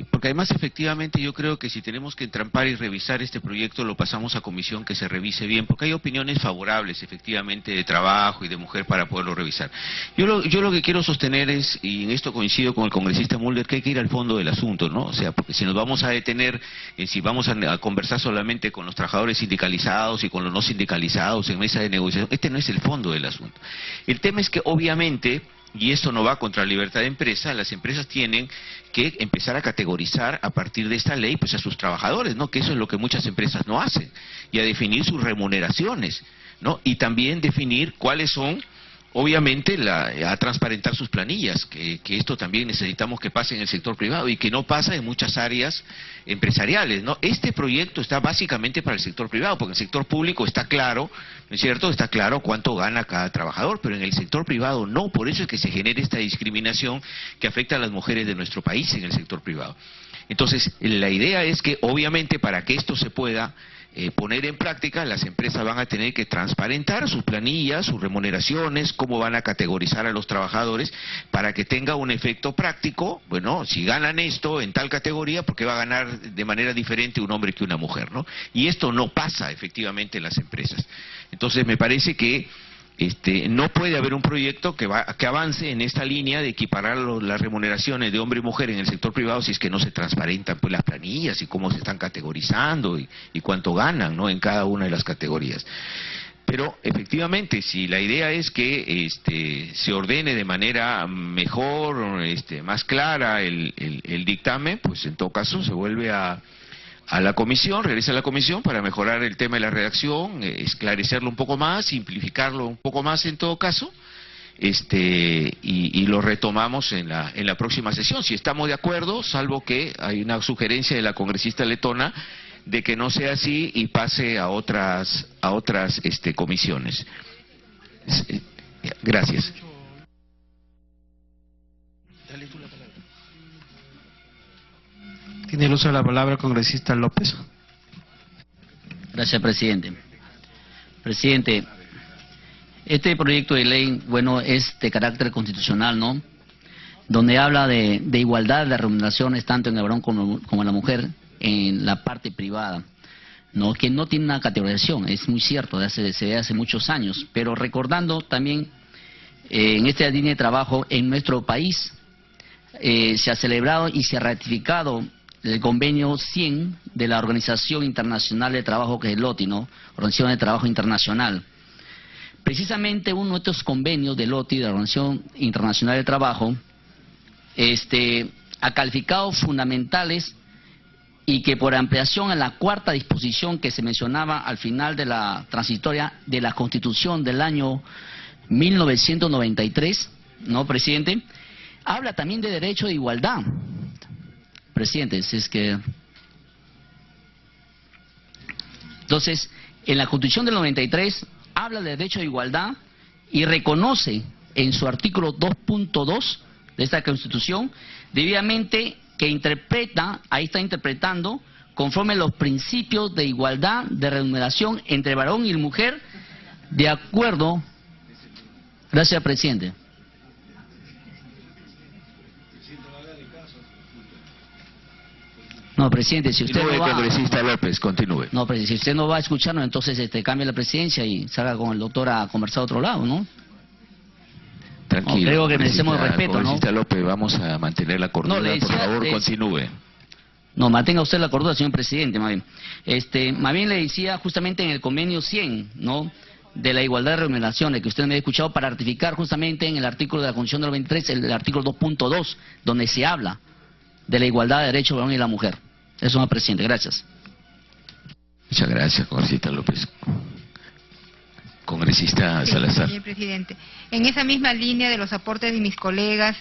Porque además efectivamente yo creo que si tenemos que entrampar y revisar este proyecto, lo pasamos a comisión, que se revise bien, porque hay opiniones favorables efectivamente de trabajo y de mujer para poderlo revisar. Yo lo que quiero sostener es, y en esto coincido con el congresista Mulder, que hay que ir al fondo del asunto, ¿no? O sea, porque si nos vamos a detener, si vamos a conversar solamente con los trabajadores sindicalizados y con los no sindicalizados en mesa de negociación, este no es el fondo del asunto. El tema es que obviamente, y esto no va contra la libertad de empresa, las empresas tienen que empezar a categorizar a partir de esta ley pues a sus trabajadores, ¿no? Que eso es lo que muchas empresas no hacen, y a definir sus remuneraciones, ¿no? Y también definir cuáles son, obviamente, a transparentar sus planillas, que esto también necesitamos que pase en el sector privado y que no pasa en muchas áreas empresariales, ¿no? Este proyecto está básicamente para el sector privado, porque en el sector público está claro, ¿no es cierto?, está claro cuánto gana cada trabajador, pero en el sector privado no. Por eso es que se genera esta discriminación que afecta a las mujeres de nuestro país en el sector privado. Entonces, la idea es que, obviamente, para que esto se pueda poner en práctica, las empresas van a tener que transparentar sus planillas, sus remuneraciones, cómo van a categorizar a los trabajadores para que tenga un efecto práctico. Bueno, si ganan esto en tal categoría, ¿por qué va a ganar de manera diferente un hombre que una mujer, ¿no? Y esto no pasa efectivamente en las empresas. Entonces me parece que no puede haber un proyecto que avance en esta línea de equiparar las remuneraciones de hombre y mujer en el sector privado si es que no se transparentan pues las planillas y cómo se están categorizando y cuánto ganan, ¿no?, en cada una de las categorías. Pero efectivamente, si la idea es que se ordene de manera mejor, más clara el dictamen, pues en todo caso se vuelve a la comisión, regresa a la comisión para mejorar el tema de la redacción, esclarecerlo un poco más, simplificarlo un poco más en todo caso, y lo retomamos en la próxima sesión, si estamos de acuerdo, salvo que hay una sugerencia de la congresista letona de que no sea así y pase a otras comisiones. Gracias. Tiene el uso de la palabra el congresista López. Gracias, presidente. Presidente, este proyecto de ley, bueno, es de carácter constitucional, ¿no? Donde habla de igualdad de remuneraciones tanto en el varón como en la mujer en la parte privada. ¿no? Que no tiene una categorización, es muy cierto, se ve hace muchos años, pero recordando también en esta línea de trabajo en nuestro país se ha celebrado y se ha ratificado el convenio 100 de la Organización Internacional de Trabajo, que es el OTI, ¿no? Organización de Trabajo Internacional. Precisamente uno de estos convenios del OTI, de la Organización Internacional de Trabajo, ha calificado fundamentales y que por ampliación a la cuarta disposición que se mencionaba al final de la transitoria de la Constitución del año 1993, ¿no, presidente? Habla también de derecho de igualdad. Presidente, si es que... Entonces, en la Constitución del 93 habla de derecho de igualdad y reconoce en su artículo 2.2 de esta Constitución, debidamente que interpreta, ahí está interpretando, conforme a los principios de igualdad de remuneración entre varón y mujer, de acuerdo... Gracias, presidente. No, presidente, si usted no va... Congresista López, continúe. No, presidente, si usted no va a escucharnos, entonces cambie la presidencia y salga con el doctor a conversar a otro lado, ¿no? Tranquilo. No, creo que merecemos respeto, ¿no? Congresista López, vamos a mantener la cordura, No, por favor, continúe. No, mantenga usted la cordura, señor presidente, más bien. Más bien le decía justamente en el convenio 100, ¿no?, de la igualdad de remuneraciones, que usted me ha escuchado, para ratificar justamente en el artículo de la Constitución del 93, el artículo 2.2, donde se habla de la igualdad de derechos del varón y la mujer. Eso, señor presidente. Gracias. Muchas gracias, congresista López. Congresista Salazar. Señor presidente, en esa misma línea de los aportes de mis colegas,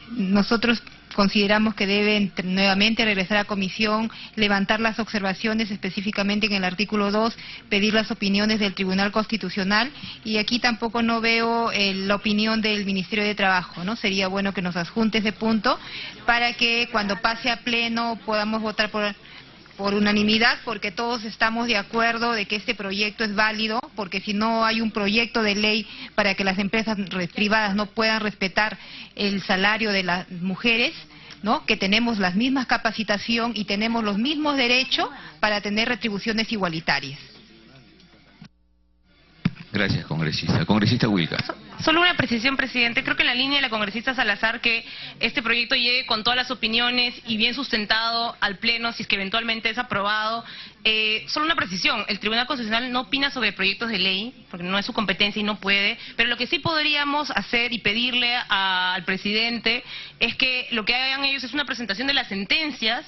nosotros consideramos que deben nuevamente regresar a comisión, levantar las observaciones específicamente en el artículo 2, pedir las opiniones del Tribunal Constitucional, y aquí tampoco no veo la opinión del Ministerio de Trabajo, ¿no? Sería bueno que nos adjunte ese punto para que cuando pase a pleno podamos votar por unanimidad, porque todos estamos de acuerdo de que este proyecto es válido, porque si no hay un proyecto de ley para que las empresas privadas no puedan respetar el salario de las mujeres, ¿no?, que tenemos las mismas capacitación y tenemos los mismos derechos para tener retribuciones igualitarias. Gracias, congresista. Congresista Wilca. Solo una precisión, presidente. Creo que en la línea de la congresista Salazar, que este proyecto llegue con todas las opiniones y bien sustentado al Pleno, si es que eventualmente es aprobado. Solo una precisión. El Tribunal Constitucional no opina sobre proyectos de ley, porque no es su competencia y no puede. Pero lo que sí podríamos hacer y pedirle al presidente es que lo que hagan ellos es una presentación de las sentencias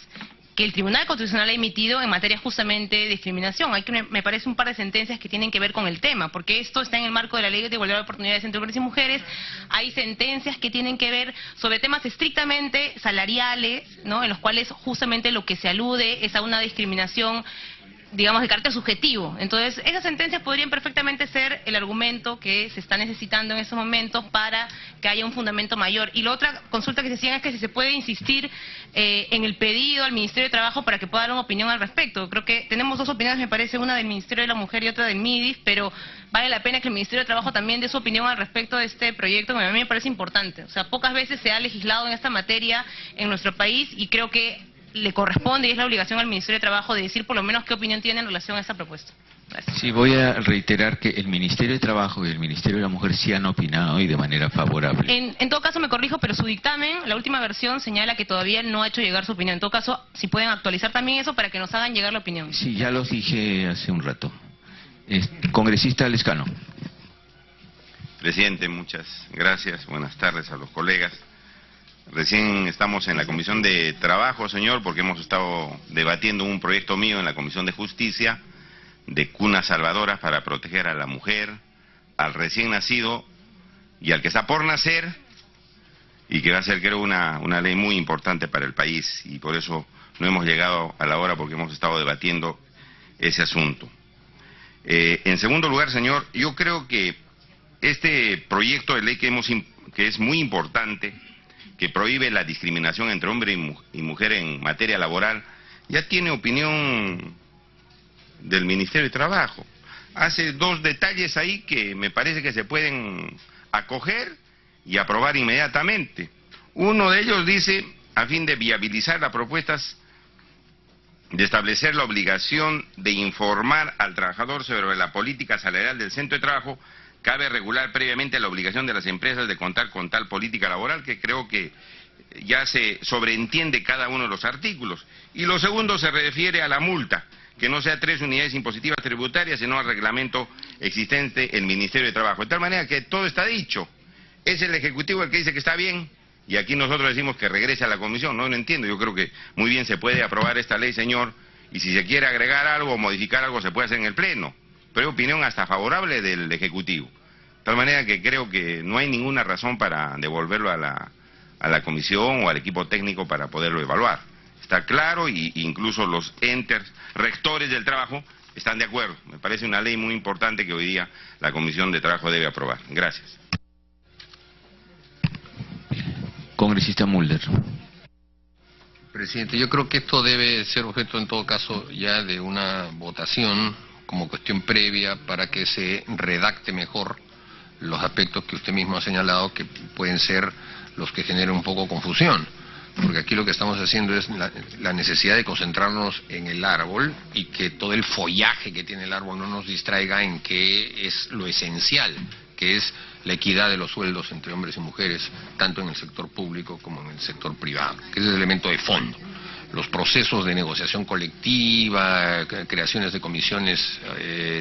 que el Tribunal Constitucional ha emitido en materia justamente de discriminación. Hay que, me parece, un par de sentencias que tienen que ver con el tema, porque esto está en el marco de la Ley de Igualdad de Oportunidades entre hombres y mujeres. Hay sentencias que tienen que ver sobre temas estrictamente salariales, ¿no?, en los cuales justamente lo que se alude es a una discriminación, digamos, de carácter subjetivo. Entonces, esas sentencias podrían perfectamente ser el argumento que se está necesitando en estos momentos para que haya un fundamento mayor. Y la otra consulta que se hacían es que si se puede insistir en el pedido al Ministerio de Trabajo para que pueda dar una opinión al respecto. Creo que tenemos dos opiniones, me parece, una del Ministerio de la Mujer y otra del MIDIS, pero vale la pena que el Ministerio de Trabajo también dé su opinión al respecto de este proyecto, que a mí me parece importante. O sea, pocas veces se ha legislado en esta materia en nuestro país y creo que le corresponde y es la obligación al Ministerio de Trabajo de decir por lo menos qué opinión tiene en relación a esta propuesta. Gracias. Sí, voy a reiterar que el Ministerio de Trabajo y el Ministerio de la Mujer sí han opinado y de manera favorable. En todo caso me corrijo, pero su dictamen, la última versión, señala que todavía no ha hecho llegar su opinión. En todo caso, si pueden actualizar también eso para que nos hagan llegar la opinión. Sí, ya los dije hace un rato. Congresista Lescano. Presidente, muchas gracias. Buenas tardes a los colegas. Recién estamos en la Comisión de Trabajo, señor, porque hemos estado debatiendo un proyecto mío en la Comisión de Justicia de cunas salvadoras para proteger a la mujer, al recién nacido y al que está por nacer, y que va a ser, creo, una ley muy importante para el país, y por eso no hemos llegado a la hora, porque hemos estado debatiendo ese asunto. En segundo lugar, señor, yo creo que este proyecto de ley que es muy importante, que prohíbe la discriminación entre hombre y mujer en materia laboral, ya tiene opinión del Ministerio de Trabajo. Hace dos detalles ahí que me parece que se pueden acoger y aprobar inmediatamente. Uno de ellos dice, a fin de viabilizar las propuestas de establecer la obligación de informar al trabajador sobre la política salarial del centro de trabajo, cabe regular previamente la obligación de las empresas de contar con tal política laboral, que creo que ya se sobreentiende cada uno de los artículos. Y lo segundo se refiere a la multa, que no sea 3 unidades impositivas tributarias, sino al reglamento existente en el Ministerio de Trabajo. De tal manera que todo está dicho. Es el Ejecutivo el que dice que está bien, y aquí nosotros decimos que regrese a la comisión. No lo entiendo. Yo creo que muy bien se puede aprobar esta ley, señor, y si se quiere agregar algo o modificar algo se puede hacer en el Pleno. Pero hay opinión hasta favorable del Ejecutivo. De tal manera que creo que no hay ninguna razón para devolverlo a la comisión o al equipo técnico para poderlo evaluar. Está claro, y incluso los rectores del trabajo están de acuerdo. Me parece una ley muy importante que hoy día la Comisión de Trabajo debe aprobar. Gracias. Congresista Mulder. Presidente, yo creo que esto debe ser objeto en todo caso ya de una votación como cuestión previa para que se redacte mejor los aspectos que usted mismo ha señalado, que pueden ser los que generen un poco confusión. Porque aquí lo que estamos haciendo es la necesidad de concentrarnos en el árbol y que todo el follaje que tiene el árbol no nos distraiga en qué es lo esencial, que es la equidad de los sueldos entre hombres y mujeres, tanto en el sector público como en el sector privado, que es el elemento de fondo. Los procesos de negociación colectiva, creaciones de comisiones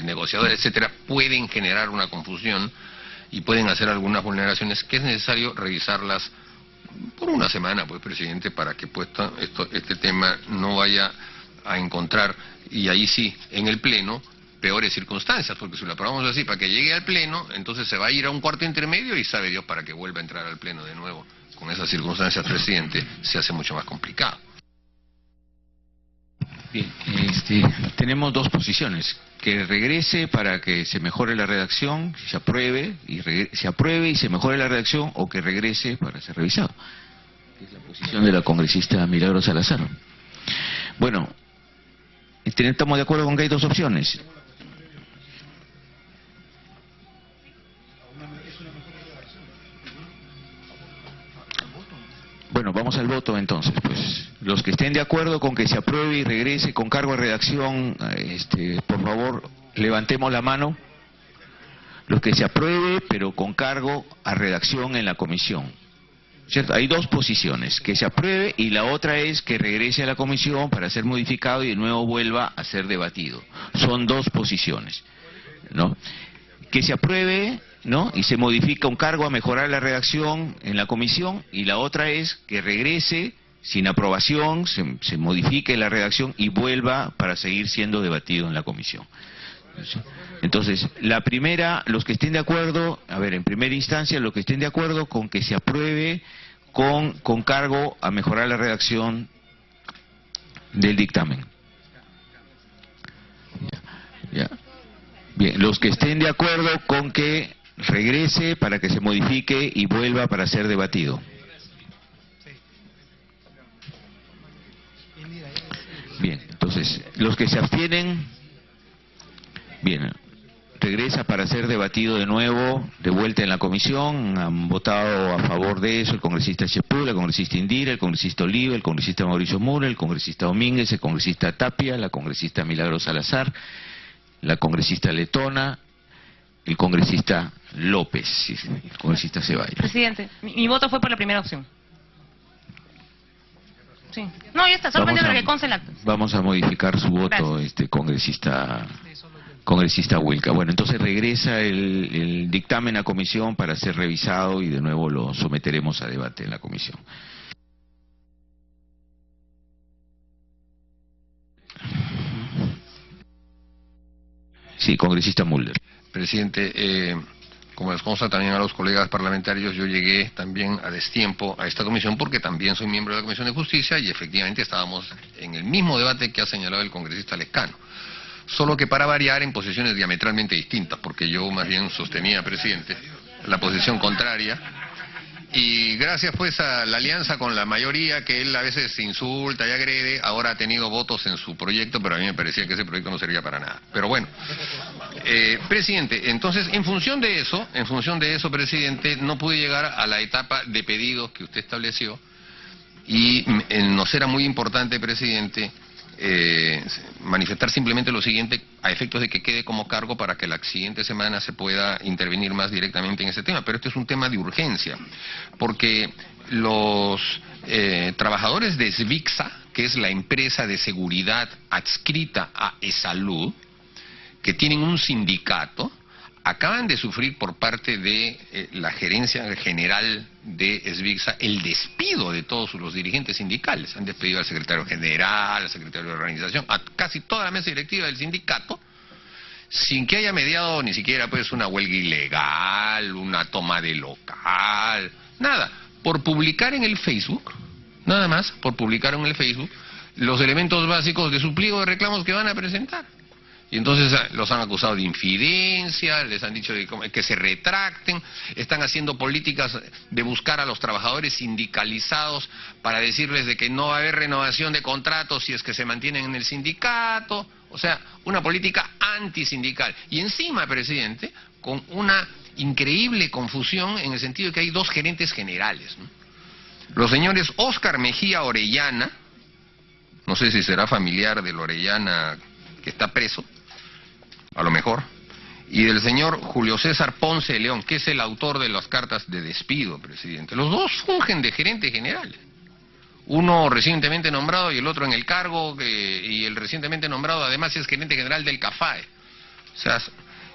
negociadoras, etcétera, pueden generar una confusión y pueden hacer algunas vulneraciones que es necesario revisarlas por una semana, pues, presidente, para que este tema no vaya a encontrar, y ahí sí, en el Pleno, peores circunstancias, porque si lo aprobamos así para que llegue al Pleno, entonces se va a ir a un cuarto intermedio y sabe Dios para que vuelva a entrar al Pleno de nuevo. Con esas circunstancias, presidente, se hace mucho más complicado. Bien, tenemos dos posiciones: que regrese para que se mejore la redacción, se apruebe y se mejore la redacción, o que regrese para ser revisado. Es la posición de la congresista Milagros Salazar. Bueno, estamos de acuerdo con que hay dos opciones. Bueno, vamos al voto entonces, pues. Los que estén de acuerdo con que se apruebe y regrese con cargo a redacción, por favor, levantemos la mano. Los que se apruebe, pero con cargo a redacción en la comisión. ¿Cierto? Hay dos posiciones: que se apruebe, y la otra es que regrese a la comisión para ser modificado y de nuevo vuelva a ser debatido. Son dos posiciones, ¿no? Que se apruebe, ¿no?, y se modifica un cargo a mejorar la redacción en la comisión, y la otra es que regrese sin aprobación, se modifique la redacción y vuelva para seguir siendo debatido en la comisión. Entonces, la primera, los que estén de acuerdo, en primera instancia, los que estén de acuerdo con que se apruebe con cargo a mejorar la redacción del dictamen. Ya. Bien, los que estén de acuerdo con que regrese para que se modifique y vuelva para ser debatido. Bien, entonces, los que se abstienen, bien, regresa para ser debatido de nuevo, de vuelta en la comisión. Han votado a favor de eso el congresista Chepú, la congresista Indira, el congresista Oliva, el congresista Mauricio Mura, el congresista Domínguez, el congresista Tapia, la congresista Milagros Salazar, la congresista Letona, el congresista López, el congresista Ceballos. Presidente, mi voto fue por la primera opción. Sí. No, ya está, solamente para que conste el acto. Vamos a modificar su voto, congresista Huilca. Bueno, entonces regresa el dictamen a comisión para ser revisado y de nuevo lo someteremos a debate en la comisión. Sí, congresista Mulder. Presidente, como les consta también a los colegas parlamentarios, yo llegué también a destiempo a esta comisión porque también soy miembro de la Comisión de Justicia y efectivamente estábamos en el mismo debate que ha señalado el congresista Lescano. Solo que para variar en posiciones diametralmente distintas, porque yo más bien sostenía, presidente, la posición contraria. Y gracias pues a la alianza con la mayoría, que él a veces insulta y agrede, ahora ha tenido votos en su proyecto, pero a mí me parecía que ese proyecto no servía para nada. Pero bueno, presidente, entonces en función de eso, presidente, no pude llegar a la etapa de pedidos que usted estableció y nos era muy importante, presidente, manifestar simplemente lo siguiente, a efectos de que quede como cargo para que la siguiente semana se pueda intervenir más directamente en ese tema. Pero este es un tema de urgencia, porque los trabajadores de SVIXA, que es la empresa de seguridad adscrita a ESalud, que tienen un sindicato, acaban de sufrir por parte de la gerencia general de SVIXA el despido de todos los dirigentes sindicales. Han despedido al secretario general, al secretario de organización, a casi toda la mesa directiva del sindicato, sin que haya mediado ni siquiera pues una huelga ilegal, una toma de local, nada. Por publicar en el Facebook, nada más, por publicar en el Facebook los elementos básicos de su pliego de reclamos que van a presentar. Y entonces los han acusado de infidencia, les han dicho que se retracten, están haciendo políticas de buscar a los trabajadores sindicalizados para decirles de que no va a haber renovación de contratos si es que se mantienen en el sindicato, o sea, una política antisindical. Y encima, presidente, con una increíble confusión en el sentido de que hay dos gerentes generales, ¿no? Los señores Óscar Mejía Orellana, no sé si será familiar del Orellana que está preso, a lo mejor, y del señor Julio César Ponce de León, que es el autor de las cartas de despido, presidente. Los dos fungen de gerente general. Uno recientemente nombrado y el otro en el cargo, y el recientemente nombrado además es gerente general del CAFAE. O sea,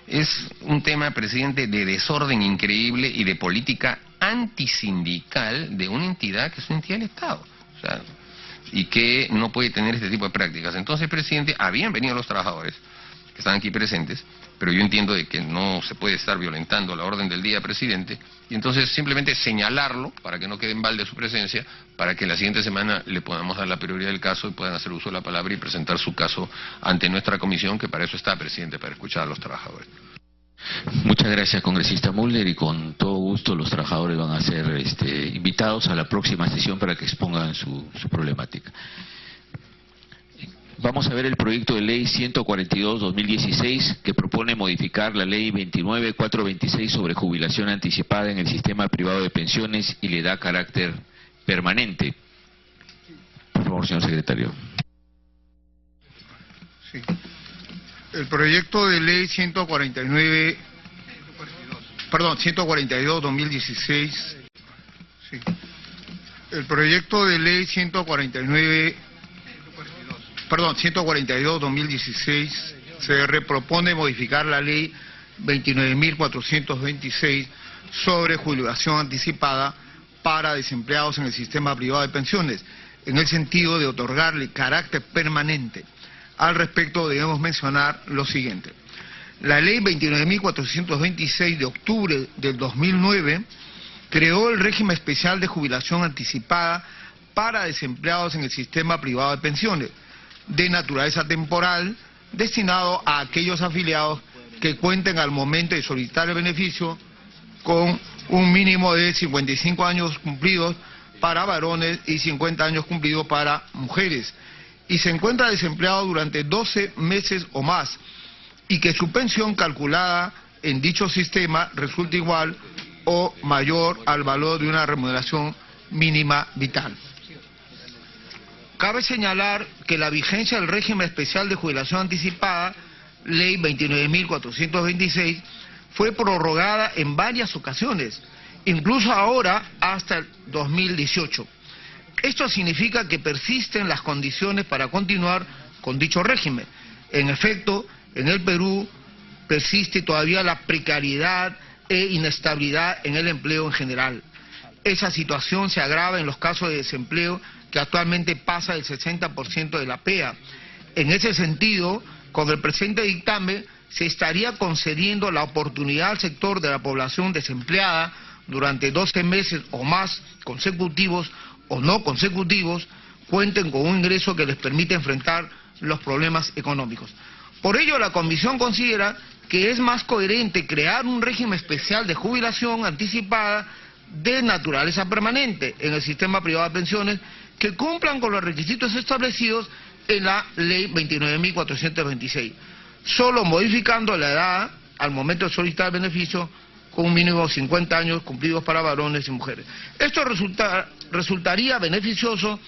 es un tema, presidente, de desorden increíble y de política antisindical de una entidad que es una entidad del Estado. O sea, y que no puede tener este tipo de prácticas. Entonces, presidente, habían venido los trabajadores que están aquí presentes, pero yo entiendo de que no se puede estar violentando la orden del día, presidente, y entonces simplemente señalarlo para que no quede en balde su presencia, para que la siguiente semana le podamos dar la prioridad del caso y puedan hacer uso de la palabra y presentar su caso ante nuestra comisión, que para eso está, presidente, para escuchar a los trabajadores. Muchas gracias, congresista Mulder, y con todo gusto los trabajadores van a ser invitados a la próxima sesión para que expongan su problemática. Vamos a ver el proyecto de ley 142-2016 que propone modificar la ley 29.426 sobre jubilación anticipada en el sistema privado de pensiones y le da carácter permanente. Por favor, señor secretario. Sí. El proyecto de ley 142-2016. Sí. El proyecto de ley 142-2016 se propone modificar la ley 29.426 sobre jubilación anticipada para desempleados en el sistema privado de pensiones, en el sentido de otorgarle carácter permanente. Al respecto debemos mencionar lo siguiente. La ley 29.426 de octubre del 2009 creó el régimen especial de jubilación anticipada para desempleados en el sistema privado de pensiones, de naturaleza temporal, destinado a aquellos afiliados que cuenten al momento de solicitar el beneficio con un mínimo de 55 años cumplidos para varones y 50 años cumplidos para mujeres, y se encuentra desempleado durante 12 meses o más, y que su pensión calculada en dicho sistema resulte igual o mayor al valor de una remuneración mínima vital. Cabe señalar que la vigencia del régimen especial de jubilación anticipada, ley 29.426, fue prorrogada en varias ocasiones, incluso ahora hasta el 2018. Esto significa que persisten las condiciones para continuar con dicho régimen. En efecto, en el Perú persiste todavía la precariedad e inestabilidad en el empleo en general. Esa situación se agrava en los casos de desempleo, que actualmente pasa del 60% de la PEA. En ese sentido, con el presente dictamen, se estaría concediendo la oportunidad al sector de la población desempleada durante 12 meses o más consecutivos o no consecutivos, cuenten con un ingreso que les permite enfrentar los problemas económicos. Por ello, la Comisión considera que es más coherente crear un régimen especial de jubilación anticipada de naturaleza permanente en el sistema privado de pensiones que cumplan con los requisitos establecidos en la ley 29.426, solo modificando la edad al momento de solicitar el beneficio con un mínimo de 50 años cumplidos para varones y mujeres. Esto resultaría beneficioso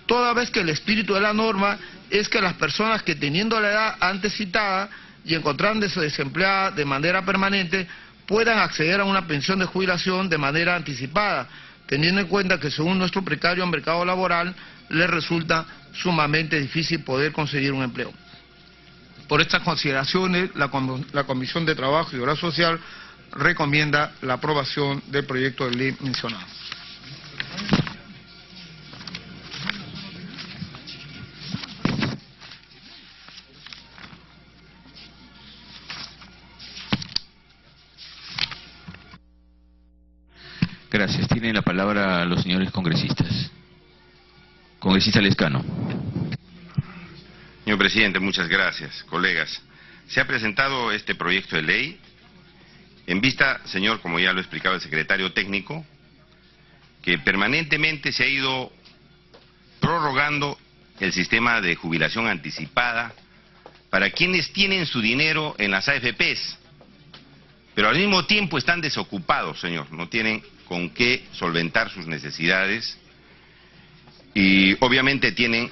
toda vez que el espíritu de la norma es que las personas que teniendo la edad antes citada y encontrándose desempleadas de manera permanente puedan acceder a una pensión de jubilación de manera anticipada, teniendo en cuenta que según nuestro precario mercado laboral les resulta sumamente difícil poder conseguir un empleo. Por estas consideraciones, la Comisión de Trabajo y Seguridad Social recomienda la aprobación del proyecto de ley mencionado. Gracias. Tienen la palabra los señores congresistas. Congresista Lescano. Señor presidente, muchas gracias. Colegas, se ha presentado este proyecto de ley en vista, señor, como ya lo ha explicado el secretario técnico, que permanentemente se ha ido prorrogando el sistema de jubilación anticipada para quienes tienen su dinero en las AFPs, pero al mismo tiempo están desocupados, señor, no tienen con qué solventar sus necesidades y obviamente tienen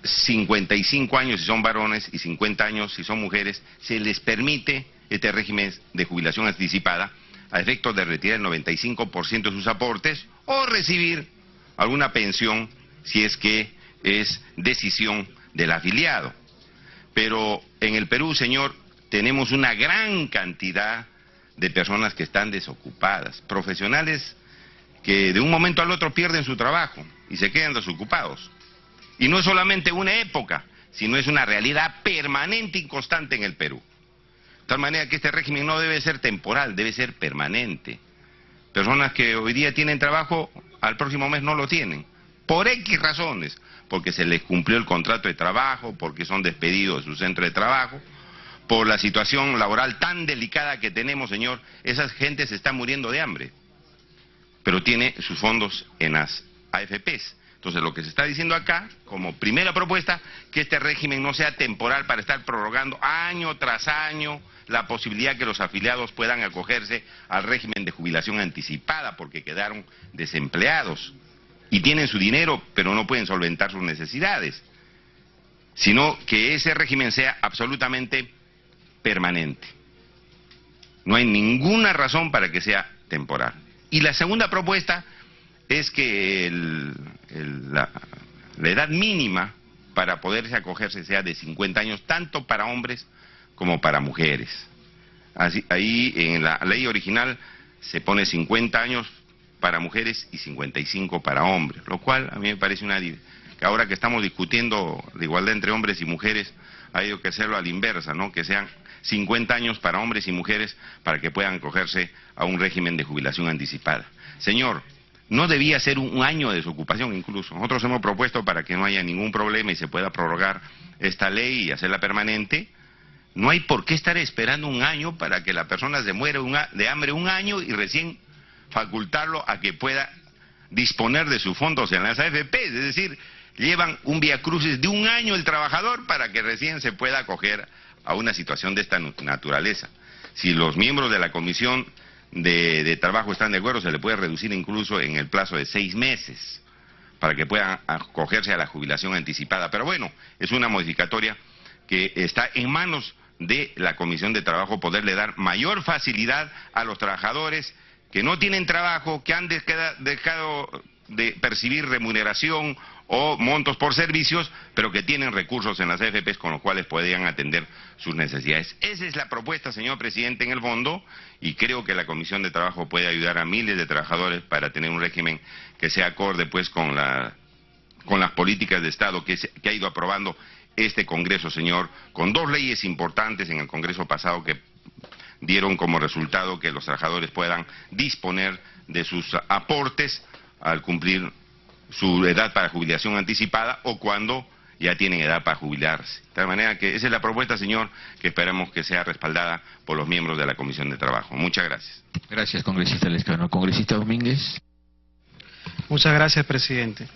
55 años si son varones y 50 años si son mujeres, se les permite este régimen de jubilación anticipada a efectos de retirar el 95% de sus aportes o recibir alguna pensión si es que es decisión del afiliado. Pero en el Perú, señor, tenemos una gran cantidad de personas que están desocupadas, profesionales que de un momento al otro pierden su trabajo y se quedan desocupados. Y no es solamente una época, sino es una realidad permanente y constante en el Perú. De tal manera que este régimen no debe ser temporal, debe ser permanente. Personas que hoy día tienen trabajo, al próximo mes no lo tienen, por X razones, porque se les cumplió el contrato de trabajo, porque son despedidos de su centro de trabajo, por la situación laboral tan delicada que tenemos, señor, esa gente se está muriendo de hambre, pero tiene sus fondos en las AFPs. Entonces, lo que se está diciendo acá, como primera propuesta, que este régimen no sea temporal para estar prorrogando año tras año la posibilidad que los afiliados puedan acogerse al régimen de jubilación anticipada porque quedaron desempleados y tienen su dinero, pero no pueden solventar sus necesidades, sino que ese régimen sea absolutamente permanente. No hay ninguna razón para que sea temporal. Y la segunda propuesta es que la edad mínima para poderse acogerse sea de 50 años, tanto para hombres como para mujeres. Ahí en la ley original se pone 50 años para mujeres y 55 para hombres, lo cual a mí me parece que ahora que estamos discutiendo la igualdad entre hombres y mujeres, hay que hacerlo a la inversa, ¿no? Que sean 50 años para hombres y mujeres para que puedan acogerse a un régimen de jubilación anticipada. Señor, no debía ser un año de desocupación incluso. Nosotros hemos propuesto para que no haya ningún problema y se pueda prorrogar esta ley y hacerla permanente. No hay por qué estar esperando un año para que la persona se muera de hambre un año y recién facultarlo a que pueda disponer de sus fondos en las AFP. Es decir, llevan un viacrucis de un año el trabajador para que recién se pueda acoger a una situación de esta naturaleza. Si los miembros de la Comisión de Trabajo están de acuerdo, se le puede reducir incluso en el plazo de 6 meses para que puedan acogerse a la jubilación anticipada. Pero bueno, es una modificatoria que está en manos de la Comisión de Trabajo poderle dar mayor facilidad a los trabajadores que no tienen trabajo, que han dejado de percibir remuneración o montos por servicios, pero que tienen recursos en las AFPs con los cuales podrían atender sus necesidades. Esa es la propuesta, señor presidente, en el fondo, y creo que la Comisión de Trabajo puede ayudar a miles de trabajadores para tener un régimen que sea acorde pues con las políticas de Estado que ha ido aprobando este Congreso, señor, con 2 leyes importantes en el Congreso pasado que dieron como resultado que los trabajadores puedan disponer de sus aportes al cumplir su edad para jubilación anticipada o cuando ya tienen edad para jubilarse. De tal manera que esa es la propuesta, señor, que esperamos que sea respaldada por los miembros de la Comisión de Trabajo. Muchas gracias. Gracias, congresista Lescano. Congresista Domínguez. Muchas gracias, presidente.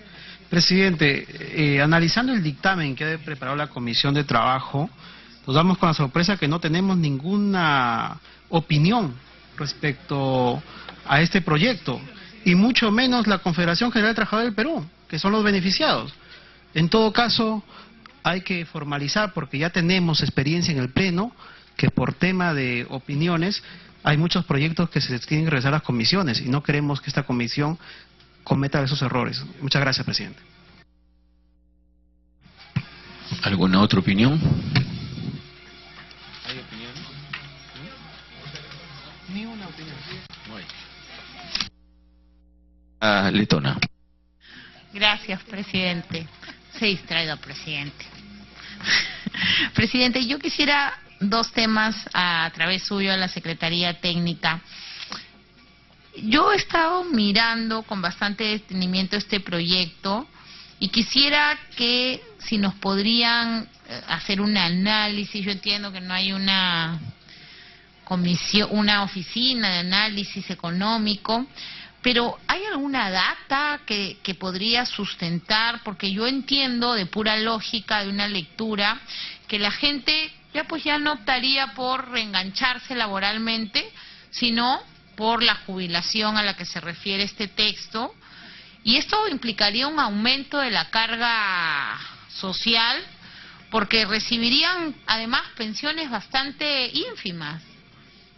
Presidente, analizando el dictamen que ha preparado la Comisión de Trabajo, nos damos con la sorpresa que no tenemos ninguna opinión respecto a este proyecto, y mucho menos la Confederación General de Trabajadores del Perú, que son los beneficiados. En todo caso, hay que formalizar, porque ya tenemos experiencia en el Pleno, que por tema de opiniones hay muchos proyectos que se tienen que regresar a las comisiones y no queremos que esta comisión cometa esos errores. Muchas gracias, presidente. ¿Alguna otra opinión? ¿Hay opinión? Ni una opinión. Letona. Gracias, presidente. Se distraído, presidente. Presidente, yo quisiera dos temas a través suyo a la Secretaría Técnica. Yo he estado mirando con bastante detenimiento este proyecto y quisiera que si nos podrían hacer un análisis. Yo entiendo que no hay una comisión, una oficina de análisis económico, pero ¿hay alguna data que podría sustentar? Porque yo entiendo de pura lógica, de una lectura, que la gente ya no optaría por reengancharse laboralmente, sino por la jubilación a la que se refiere este texto. Y esto implicaría un aumento de la carga social, porque recibirían además pensiones bastante ínfimas.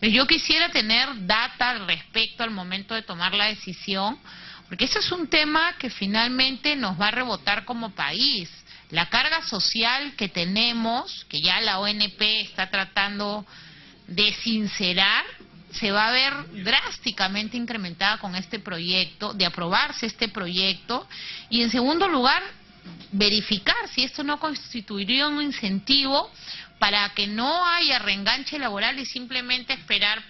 Yo quisiera tener data al respecto al momento de tomar la decisión, porque ese es un tema que finalmente nos va a rebotar como país. La carga social que tenemos, que ya la ONP está tratando de sincerar, se va a ver drásticamente incrementada con este proyecto, de aprobarse este proyecto, y en segundo lugar, verificar si esto no constituiría un incentivo para que no haya reenganche laboral y simplemente esperar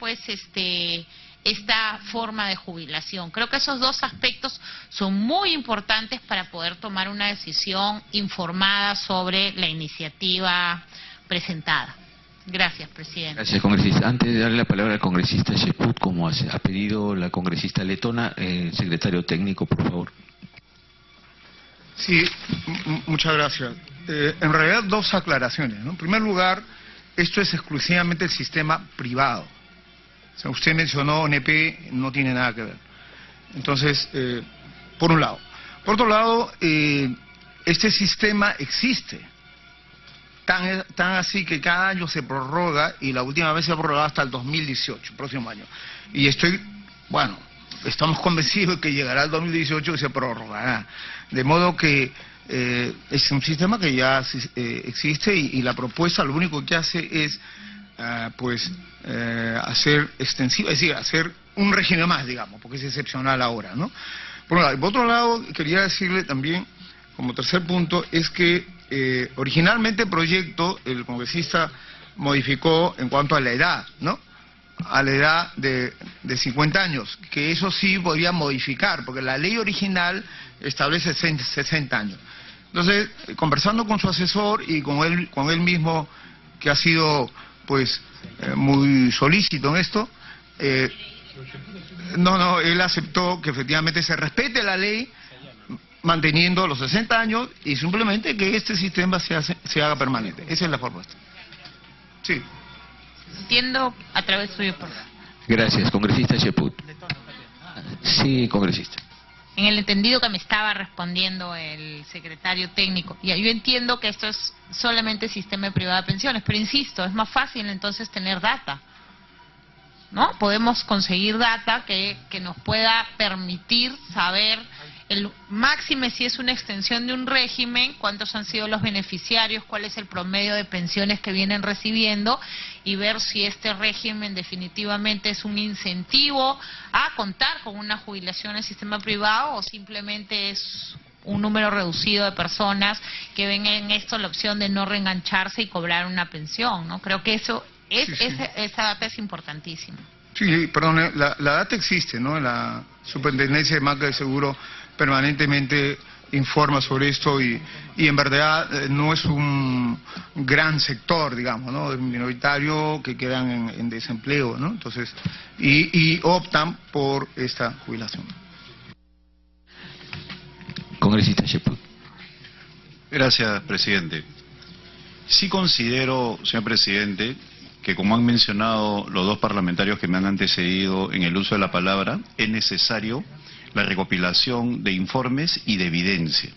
esta forma de jubilación. Creo que esos dos aspectos son muy importantes para poder tomar una decisión informada sobre la iniciativa presentada. Gracias, presidente. Gracias, congresista. Antes de darle la palabra al congresista Cheput, como ha pedido la congresista Letona, secretario técnico, por favor. Sí, muchas gracias. En realidad, dos aclaraciones, ¿no? En primer lugar, esto es exclusivamente el sistema privado. O sea, usted mencionó ONP, no tiene nada que ver. Entonces, por un lado. Por otro lado, este sistema existe. Tan así que cada año se prorroga, y la última vez se ha prorrogado hasta el 2018, próximo año. Y estamos convencidos de que llegará el 2018 y se prorrogará. De modo que es un sistema que ya existe, y la propuesta lo único que hace es hacer extensivo, es decir, hacer un régimen más, digamos, porque es excepcional ahora, ¿no? Por otro lado, quería decirle también, como tercer punto, es que originalmente el proyecto, el congresista modificó en cuanto a la edad, ¿no? A la edad de 50 años, que eso sí podía modificar, porque la ley original establece 60 años. Entonces, conversando con su asesor y con él mismo, que ha sido muy solícito en esto, él aceptó que efectivamente se respete la ley, manteniendo los 60 años, y simplemente que este sistema se haga permanente. Esa es la propuesta. Sí. Entiendo a través suyo, por favor. Gracias, congresista Cheput. Sí, congresista. En el entendido que me estaba respondiendo el secretario técnico, yo entiendo que esto es solamente sistema privado de pensiones, pero insisto, es más fácil entonces tener data, ¿no? Podemos conseguir data que nos pueda permitir saber el máximo, si es una extensión de un régimen, cuántos han sido los beneficiarios, cuál es el promedio de pensiones que vienen recibiendo, y ver si este régimen definitivamente es un incentivo a contar con una jubilación en el sistema privado, o simplemente es un número reducido de personas que ven en esto la opción de no reengancharse y cobrar una pensión, ¿no? Creo que eso esa data es importantísima. Sí, perdón, la data existe, ¿no? La Superintendencia de Banca de Seguro permanentemente informa sobre esto, y en verdad no es un gran sector, digamos, ¿no? Minoritario, que quedan en desempleo, ¿no? Entonces, y optan por esta jubilación. Congresista Cheput. Gracias, presidente. Sí considero, señor presidente, que como han mencionado los dos parlamentarios que me han antecedido en el uso de la palabra, es necesario la recopilación de informes y de evidencia.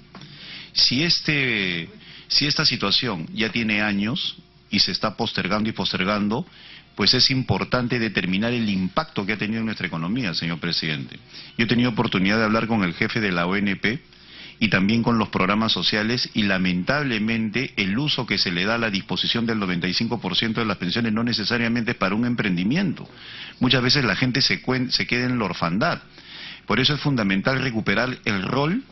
Si esta situación ya tiene años y se está postergando y postergando, pues es importante determinar el impacto que ha tenido en nuestra economía, señor presidente. Yo he tenido oportunidad de hablar con el jefe de la ONP y también con los programas sociales, y lamentablemente el uso que se le da a la disposición del 95% de las pensiones no necesariamente es para un emprendimiento. Muchas veces la gente se queda en la orfandad. Por eso es fundamental recuperar el rol,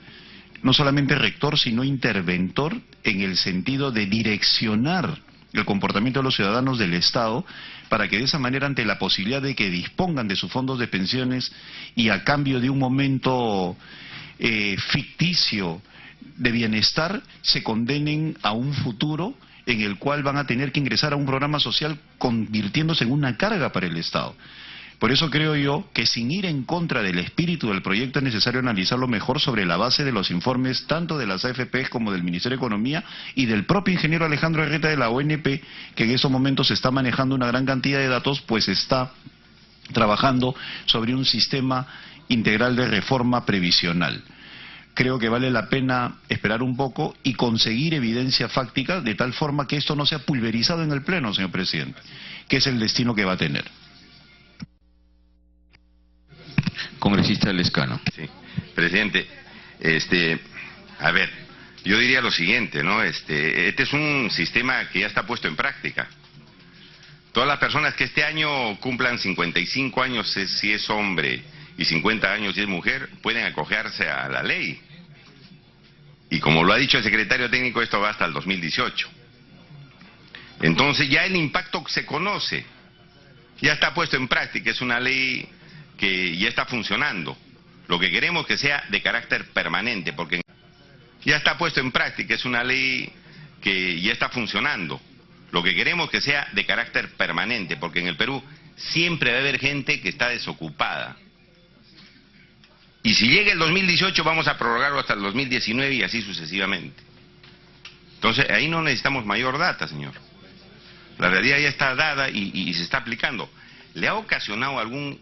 no solamente rector, sino interventor, en el sentido de direccionar el comportamiento de los ciudadanos del Estado, para que de esa manera, ante la posibilidad de que dispongan de sus fondos de pensiones y a cambio de un momento ficticio de bienestar, se condenen a un futuro en el cual van a tener que ingresar a un programa social convirtiéndose en una carga para el Estado. Por eso creo yo que, sin ir en contra del espíritu del proyecto, es necesario analizarlo mejor sobre la base de los informes tanto de las AFP como del Ministerio de Economía y del propio ingeniero Alejandro Herreta de la ONP, que en estos momentos está manejando una gran cantidad de datos, pues está trabajando sobre un sistema integral de reforma previsional. Creo que vale la pena esperar un poco y conseguir evidencia fáctica, de tal forma que esto no sea pulverizado en el Pleno, señor presidente, que es el destino que va a tener. Congresista Lescano. Sí, presidente, a ver, yo diría lo siguiente, ¿no? Este es un sistema que ya está puesto en práctica. Todas las personas que este año cumplan 55 años, si es hombre, y 50 años si es mujer, pueden acogerse a la ley. Y como lo ha dicho el secretario técnico, esto va hasta el 2018. Entonces ya el impacto se conoce, ya está puesto en práctica, es una ley que ya está funcionando. Lo que queremos es que sea de carácter permanente, porque ya está puesto en práctica, es una ley que ya está funcionando. Lo que queremos es que sea de carácter permanente, porque en el Perú siempre va a haber gente que está desocupada. Y si llega el 2018 vamos a prorrogarlo hasta el 2019 y así sucesivamente. Entonces ahí no necesitamos mayor data, señor. La realidad ya está dada y se está aplicando. ¿Le ha ocasionado algún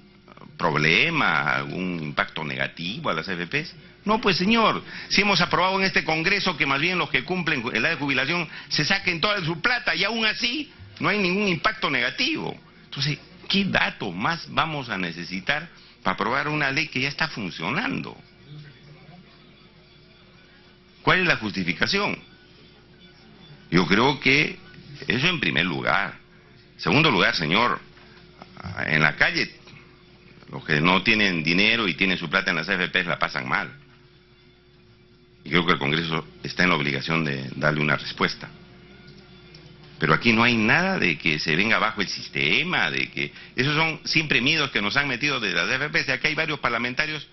problema, algún impacto negativo a las AFPs? No, pues señor, si hemos aprobado en este Congreso que más bien los que cumplen edad de jubilación se saquen toda su plata y aún así no hay ningún impacto negativo. Entonces, ¿qué datos más vamos a necesitar para aprobar una ley que ya está funcionando? ¿Cuál es la justificación? Yo creo que eso en primer lugar. Segundo lugar, señor, en la calle los que no tienen dinero y tienen su plata en las AFPs la pasan mal. Y creo que el Congreso está en la obligación de darle una respuesta. Pero aquí no hay nada de que se venga abajo el sistema, de que... Esos son siempre miedos que nos han metido de las AFPs. Y aquí hay varios parlamentarios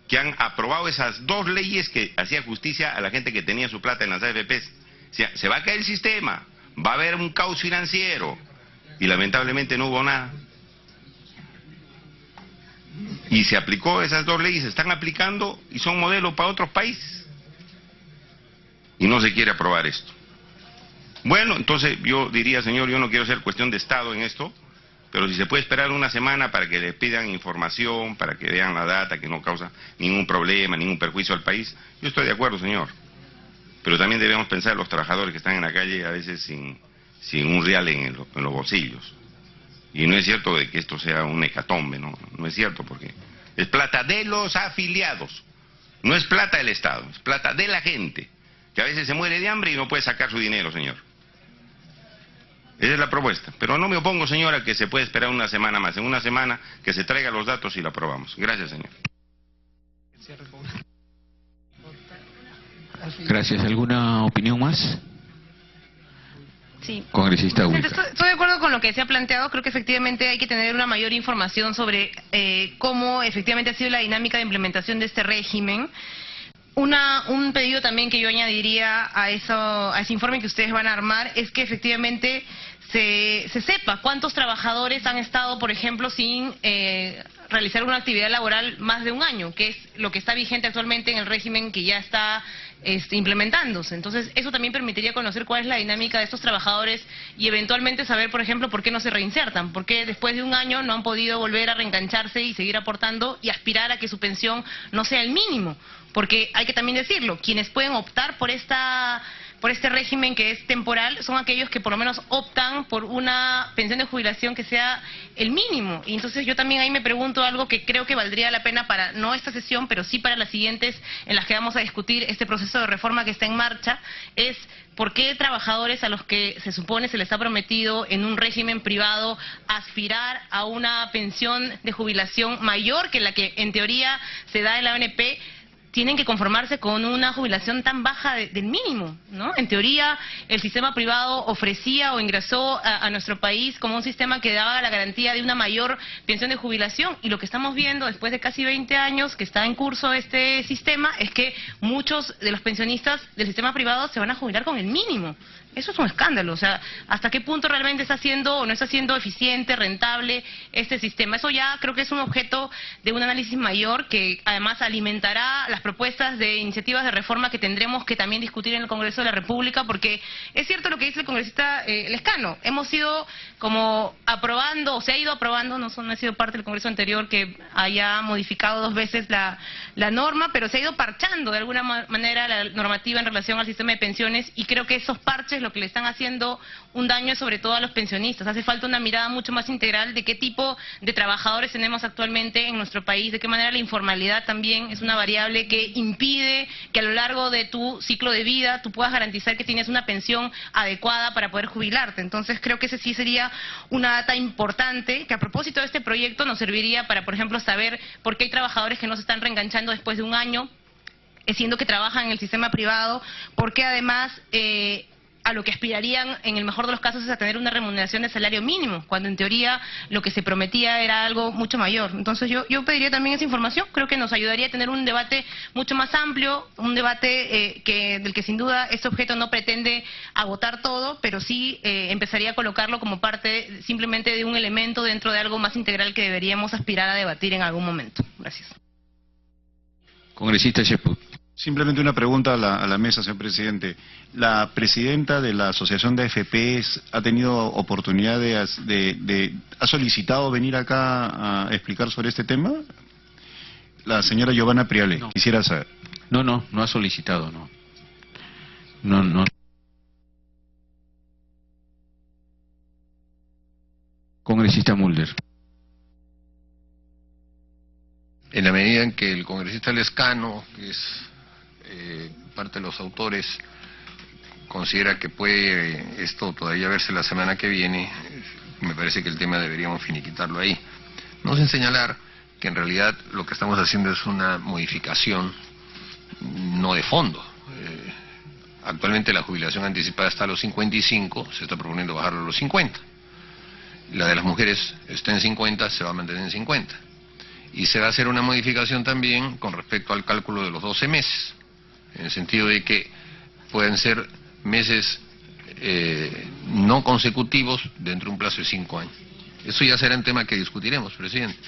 que han aprobado esas dos leyes que hacían justicia a la gente que tenía su plata en las AFPs. O sea, se va a caer el sistema, va a haber un caos financiero. Y lamentablemente no hubo nada. Y se aplicó esas dos leyes, se están aplicando y son modelos para otros países. Y no se quiere aprobar esto. Bueno, entonces yo diría, señor, yo no quiero hacer cuestión de Estado en esto, pero si se puede esperar una semana para que le pidan información, para que vean la data, que no causa ningún problema, ningún perjuicio al país, yo estoy de acuerdo, señor. Pero también debemos pensar en los trabajadores que están en la calle a veces sin un real en los bolsillos. Y no es cierto de que esto sea un hecatombe, no es cierto, porque es plata de los afiliados, no es plata del Estado, es plata de la gente, que a veces se muere de hambre y no puede sacar su dinero, señor. Esa es la propuesta. Pero no me opongo, señora, que se puede esperar una semana más. En una semana que se traiga los datos y la aprobamos. Gracias, señor. Gracias. ¿Alguna opinión más? Sí. Congresista Wilca. Estoy de acuerdo con lo que se ha planteado. Creo que efectivamente hay que tener una mayor información sobre cómo efectivamente ha sido la dinámica de implementación de este régimen. Un pedido también que yo añadiría a ese informe que ustedes van a armar es que efectivamente se sepa cuántos trabajadores han estado, por ejemplo, sin realizar una actividad laboral más de un año, que es lo que está vigente actualmente en el régimen que ya está implementándose. Entonces, eso también permitiría conocer cuál es la dinámica de estos trabajadores y eventualmente saber, por ejemplo, por qué no se reinsertan, por qué después de un año no han podido volver a reengancharse y seguir aportando y aspirar a que su pensión no sea el mínimo. Porque hay que también decirlo, quienes pueden optar por este régimen que es temporal son aquellos que por lo menos optan por una pensión de jubilación que sea el mínimo. Y entonces yo también ahí me pregunto algo que creo que valdría la pena para, no esta sesión, pero sí para las siguientes en las que vamos a discutir este proceso de reforma que está en marcha, es por qué trabajadores a los que se supone se les ha prometido en un régimen privado aspirar a una pensión de jubilación mayor que la que en teoría se da en la ONP, tienen que conformarse con una jubilación tan baja del mínimo, ¿no? En teoría, el sistema privado ofrecía o ingresó a nuestro país como un sistema que daba la garantía de una mayor pensión de jubilación, y lo que estamos viendo después de casi 20 años que está en curso este sistema es que muchos de los pensionistas del sistema privado se van a jubilar con el mínimo. Eso es un escándalo. O sea, ¿hasta qué punto realmente está siendo o no está siendo eficiente, rentable este sistema? Eso ya creo que es un objeto de un análisis mayor que además alimentará las propuestas de iniciativas de reforma que tendremos que también discutir en el Congreso de la República, porque es cierto lo que dice el congresista Lescano. Hemos ido como aprobando, o se ha ido aprobando, no he sido parte del Congreso anterior que haya modificado 2 veces la norma, pero se ha ido parchando de alguna manera la normativa en relación al sistema de pensiones, y creo que esos parches lo que le están haciendo un daño sobre todo a los pensionistas. Hace falta una mirada mucho más integral de qué tipo de trabajadores tenemos actualmente en nuestro país, de qué manera la informalidad también es una variable que impide que a lo largo de tu ciclo de vida tú puedas garantizar que tienes una pensión adecuada para poder jubilarte. Entonces creo que ese sí sería una data importante que a propósito de este proyecto nos serviría para, por ejemplo, saber por qué hay trabajadores que no se están reenganchando después de un año, siendo que trabajan en el sistema privado, porque además a lo que aspirarían en el mejor de los casos es a tener una remuneración de salario mínimo, cuando en teoría lo que se prometía era algo mucho mayor. Entonces yo pediría también esa información. Creo que nos ayudaría a tener un debate mucho más amplio, un debate del que sin duda este objeto no pretende agotar todo, pero sí empezaría a colocarlo como parte simplemente de un elemento dentro de algo más integral que deberíamos aspirar a debatir en algún momento. Gracias. Congresista Cheput. Simplemente una pregunta a la mesa, señor presidente. ¿La presidenta de la Asociación de AFPs ha tenido oportunidad ha solicitado venir acá a explicar sobre este tema? La señora Giovanna Priale, no. Quisiera saber. No ha solicitado, no. Congresista Mulder. En la medida en que el congresista Lescano, que es parte de los autores, considera que puede esto todavía verse la semana que viene, me parece que el tema deberíamos finiquitarlo ahí. No sin señalar que en realidad lo que estamos haciendo es una modificación no de fondo. Actualmente la jubilación anticipada está a los 55, se está proponiendo bajarlo a los 50. La de las mujeres está en 50, se va a mantener en 50. Y se va a hacer una modificación también con respecto al cálculo de los 12 meses, en el sentido de que pueden ser meses no consecutivos dentro de un plazo de 5 años. Eso ya será un tema que discutiremos, presidente,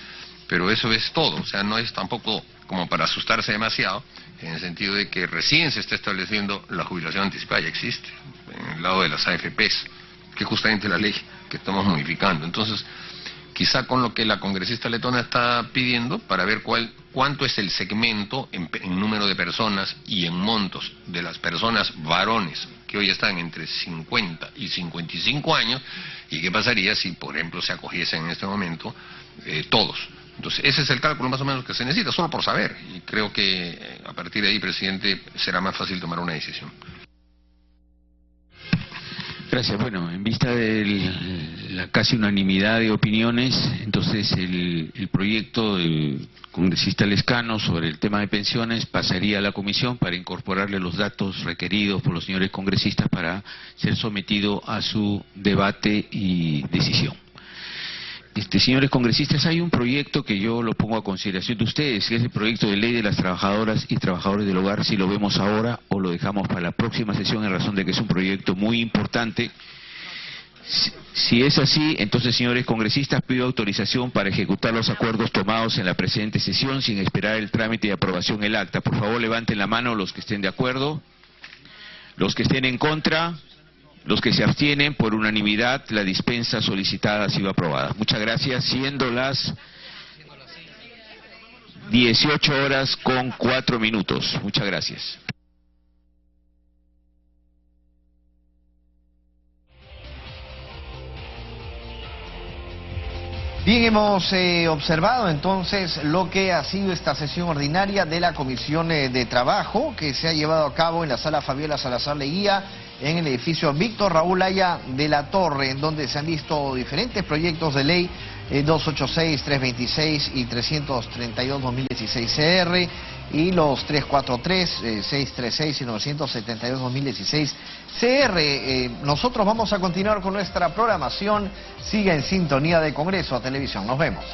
pero eso es todo. O sea, no es tampoco como para asustarse demasiado, en el sentido de que recién se está estableciendo la jubilación anticipada, ya existe, en el lado de las AFPs, que es justamente la ley que estamos modificando. Entonces, quizá con lo que la congresista letona está pidiendo, para ver cuánto es el segmento en número de personas y en montos de las personas varones que hoy están entre 50 y 55 años, y qué pasaría si, por ejemplo, se acogiesen en este momento todos. Entonces, ese es el cálculo más o menos que se necesita, solo por saber, y creo que a partir de ahí, presidente, será más fácil tomar una decisión. Gracias. Bueno, en vista de la casi unanimidad de opiniones, entonces el proyecto del congresista Lescano sobre el tema de pensiones pasaría a la comisión para incorporarle los datos requeridos por los señores congresistas para ser sometido a su debate y decisión. Señores congresistas, hay un proyecto que yo lo pongo a consideración de ustedes, que es el proyecto de ley de las trabajadoras y trabajadores del hogar, si lo vemos ahora o lo dejamos para la próxima sesión, en razón de que es un proyecto muy importante Si es así, entonces, señores congresistas, pido autorización para ejecutar los acuerdos tomados en la presente sesión sin esperar el trámite de aprobación del acta. Por favor, levanten la mano los que estén de acuerdo, los que estén en contra, los que se abstienen. Por unanimidad, la dispensa solicitada ha sido aprobada. Muchas gracias. Siendo las 18:04. Muchas gracias. Bien, hemos observado entonces lo que ha sido esta sesión ordinaria de la Comisión de Trabajo que se ha llevado a cabo en la sala Fabiola Salazar Leguía en el edificio Víctor Raúl Haya de la Torre, en donde se han visto diferentes proyectos de ley 286, 326 y 332-2016 CR y los 343, 636 y 972-2016 CR. Nosotros vamos a continuar con nuestra programación. Siga en sintonía de Congreso a Televisión. Nos vemos.